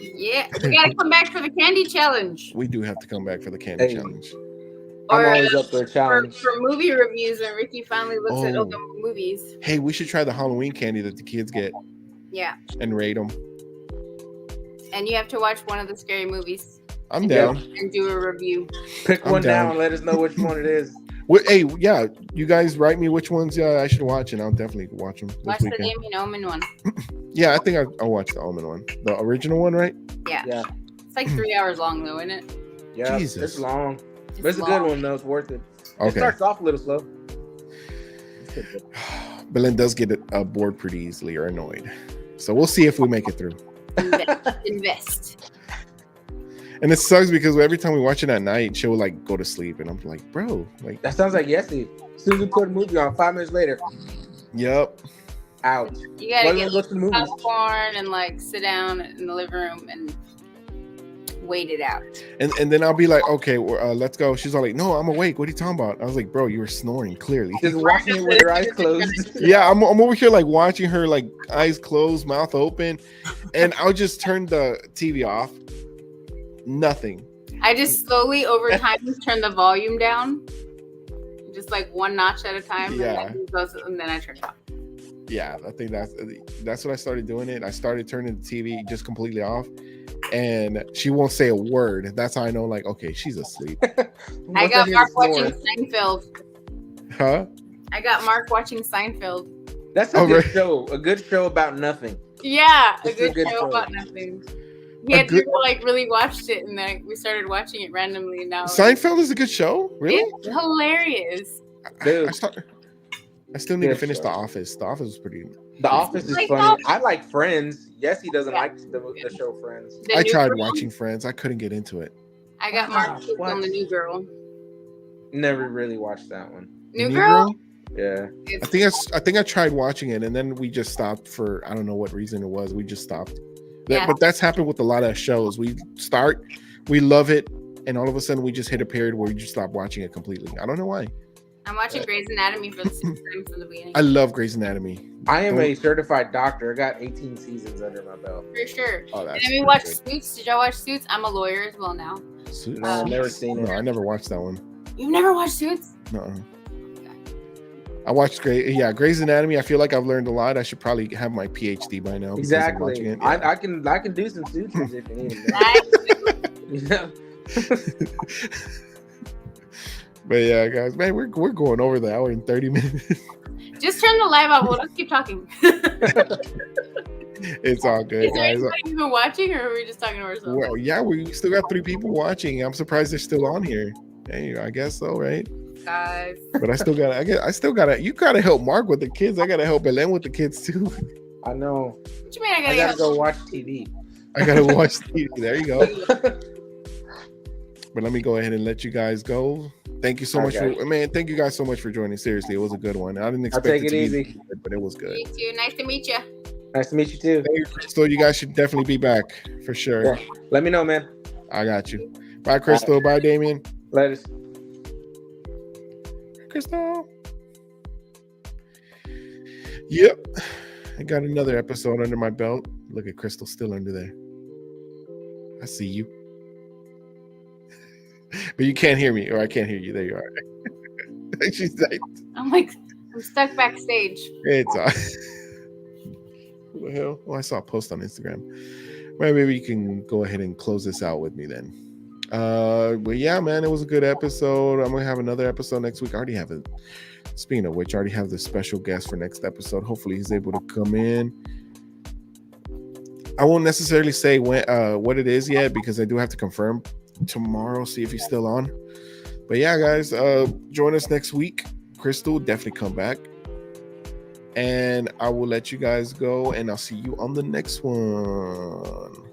Yeah, we gotta come back for the candy challenge. We do have to come back for the candy Hey. challenge. I'm Or, always up for a For, challenge. for movie reviews, and Ricky finally looks at Oh. the movies. Hey, we should try the Halloween candy that the kids get Yeah, and rate them. and you have to watch one of the scary movies I'm down. and do a review. Pick I'm one down. down. Let us know which one it is. Hey, yeah, you guys write me which ones I should watch, and I'll definitely watch them this Watch the weekend. Damien Omen one. Yeah, I think I'll watch the Omen one, the original one, right? Yeah. Yeah. It's like 3 hours long though, isn't it? Yeah. Jesus. It's long. It's But it's a long. good one though. It's worth it. It Okay. starts off a little slow. It's good. Belen does get bored pretty easily or annoyed, so we'll see if we make it through. Invest. And it sucks because every time we watch it at night, she'll like go to sleep, and I'm like, bro, like, That sounds like Yessie. As soon as we put a movie on, 5 minutes later, yep. out. You gotta What get go to the movies? popcorn and like sit down in the living room and wait it out. And then I'll be like, okay, let's go. She's all like, no, I'm awake. What are you talking about? I was like, bro, you were snoring clearly. Just watching it with your eyes closed. Yeah, I'm over here like watching her like eyes closed, mouth open, and I'll just turn the TV off. Nothing. I just slowly over time turn the volume down, just like one notch at a time. Yeah. And then I turn it off. Yeah, I think that's what I started doing it. I started turning the TV just completely off, and she won't say a word. That's how I know, like, okay, she's asleep. I got Mark watching Seinfeld. Huh? I got Mark watching Seinfeld. That's a Oh, good right. show. A good show about nothing. Yeah, It's a good show about nothing. He A had good- like really watched it, and then we started watching it randomly. And now Seinfeld is a good show. Really? it's hilarious. Dude. I still need to Good finish show. The Office. The Office was pretty. The Office is Like funny. Office. I like Friends. Yes, he doesn't Yeah. like the show Friends. The I New tried Girl, watching Friends. I couldn't get into it. I got Mark hooked What? on the New Girl. Never really watched that one. New Girl? Yeah. I think I tried watching it, and then we just stopped for I don't know what reason it was. We just stopped. Yeah. But that's happened with a lot of shows. We start, we love it, and all of a sudden we just hit a period where we just stop watching it completely. I don't know why. I'm watching Grey's Anatomy for the 6th time from the beginning. I love Grey's Anatomy. I am a certified doctor. I got 18 seasons under my belt. For sure. Oh, And that's then we watched perfect. Suits. Did y'all watch Suits? I'm a lawyer as well now. Suits? No, I've never seen No, it. I never watched that one. You've never watched Suits? No. I watched Grey's Anatomy. I feel like I've learned a lot. I should probably have my PhD by now. because I'm watching Exactly. it. Yeah. I can do some sutures if you need it. Nice. Yeah. But yeah, guys, man, we're going over the hour in 30 minutes. Just turn the live off. We'll just keep talking. It's all good, Is there guys. anybody even watching, or are we just talking to ourselves? Well, yeah, we still got 3 people watching. I'm surprised they're still on here. Hey, I guess so, right? Guys. But I still gotta. You gotta help Mark with the kids. I gotta help Belen with the kids too. I know. What you mean I I gotta gotta go watch TV. I gotta watch TV. There you go. But let me go ahead and let you guys go. Thank you so much Okay. for thank you guys so much for joining. Seriously, it was a good one. I didn't expect take it it to be easy. good, but it was good. You too. Nice to meet you. Nice to meet you too. So you guys should definitely be back for sure. Yeah. Let me know, man. I got you. Bye, Crystal. Bye, Damien. Let us. Crystal. Yep. I got another episode under my belt. Look at Crystal still under there. I see you. But you can't hear me, or I can't hear you. There you are. She's like, I'm like, I'm stuck backstage. it's what the hell? Oh, I saw a post on Instagram. Well, maybe you can go ahead and close this out with me then. But yeah, man, it was a good episode. I'm gonna have another episode next week. I already have it. Speaking of which, I already have the special guest for next episode. Hopefully he's able to come in. I won't necessarily say when what it is yet, because I do have to confirm tomorrow, see if he's still on. But yeah, guys, join us next week. Crystal will definitely come back. And I will let you guys go, and I'll see you on the next one.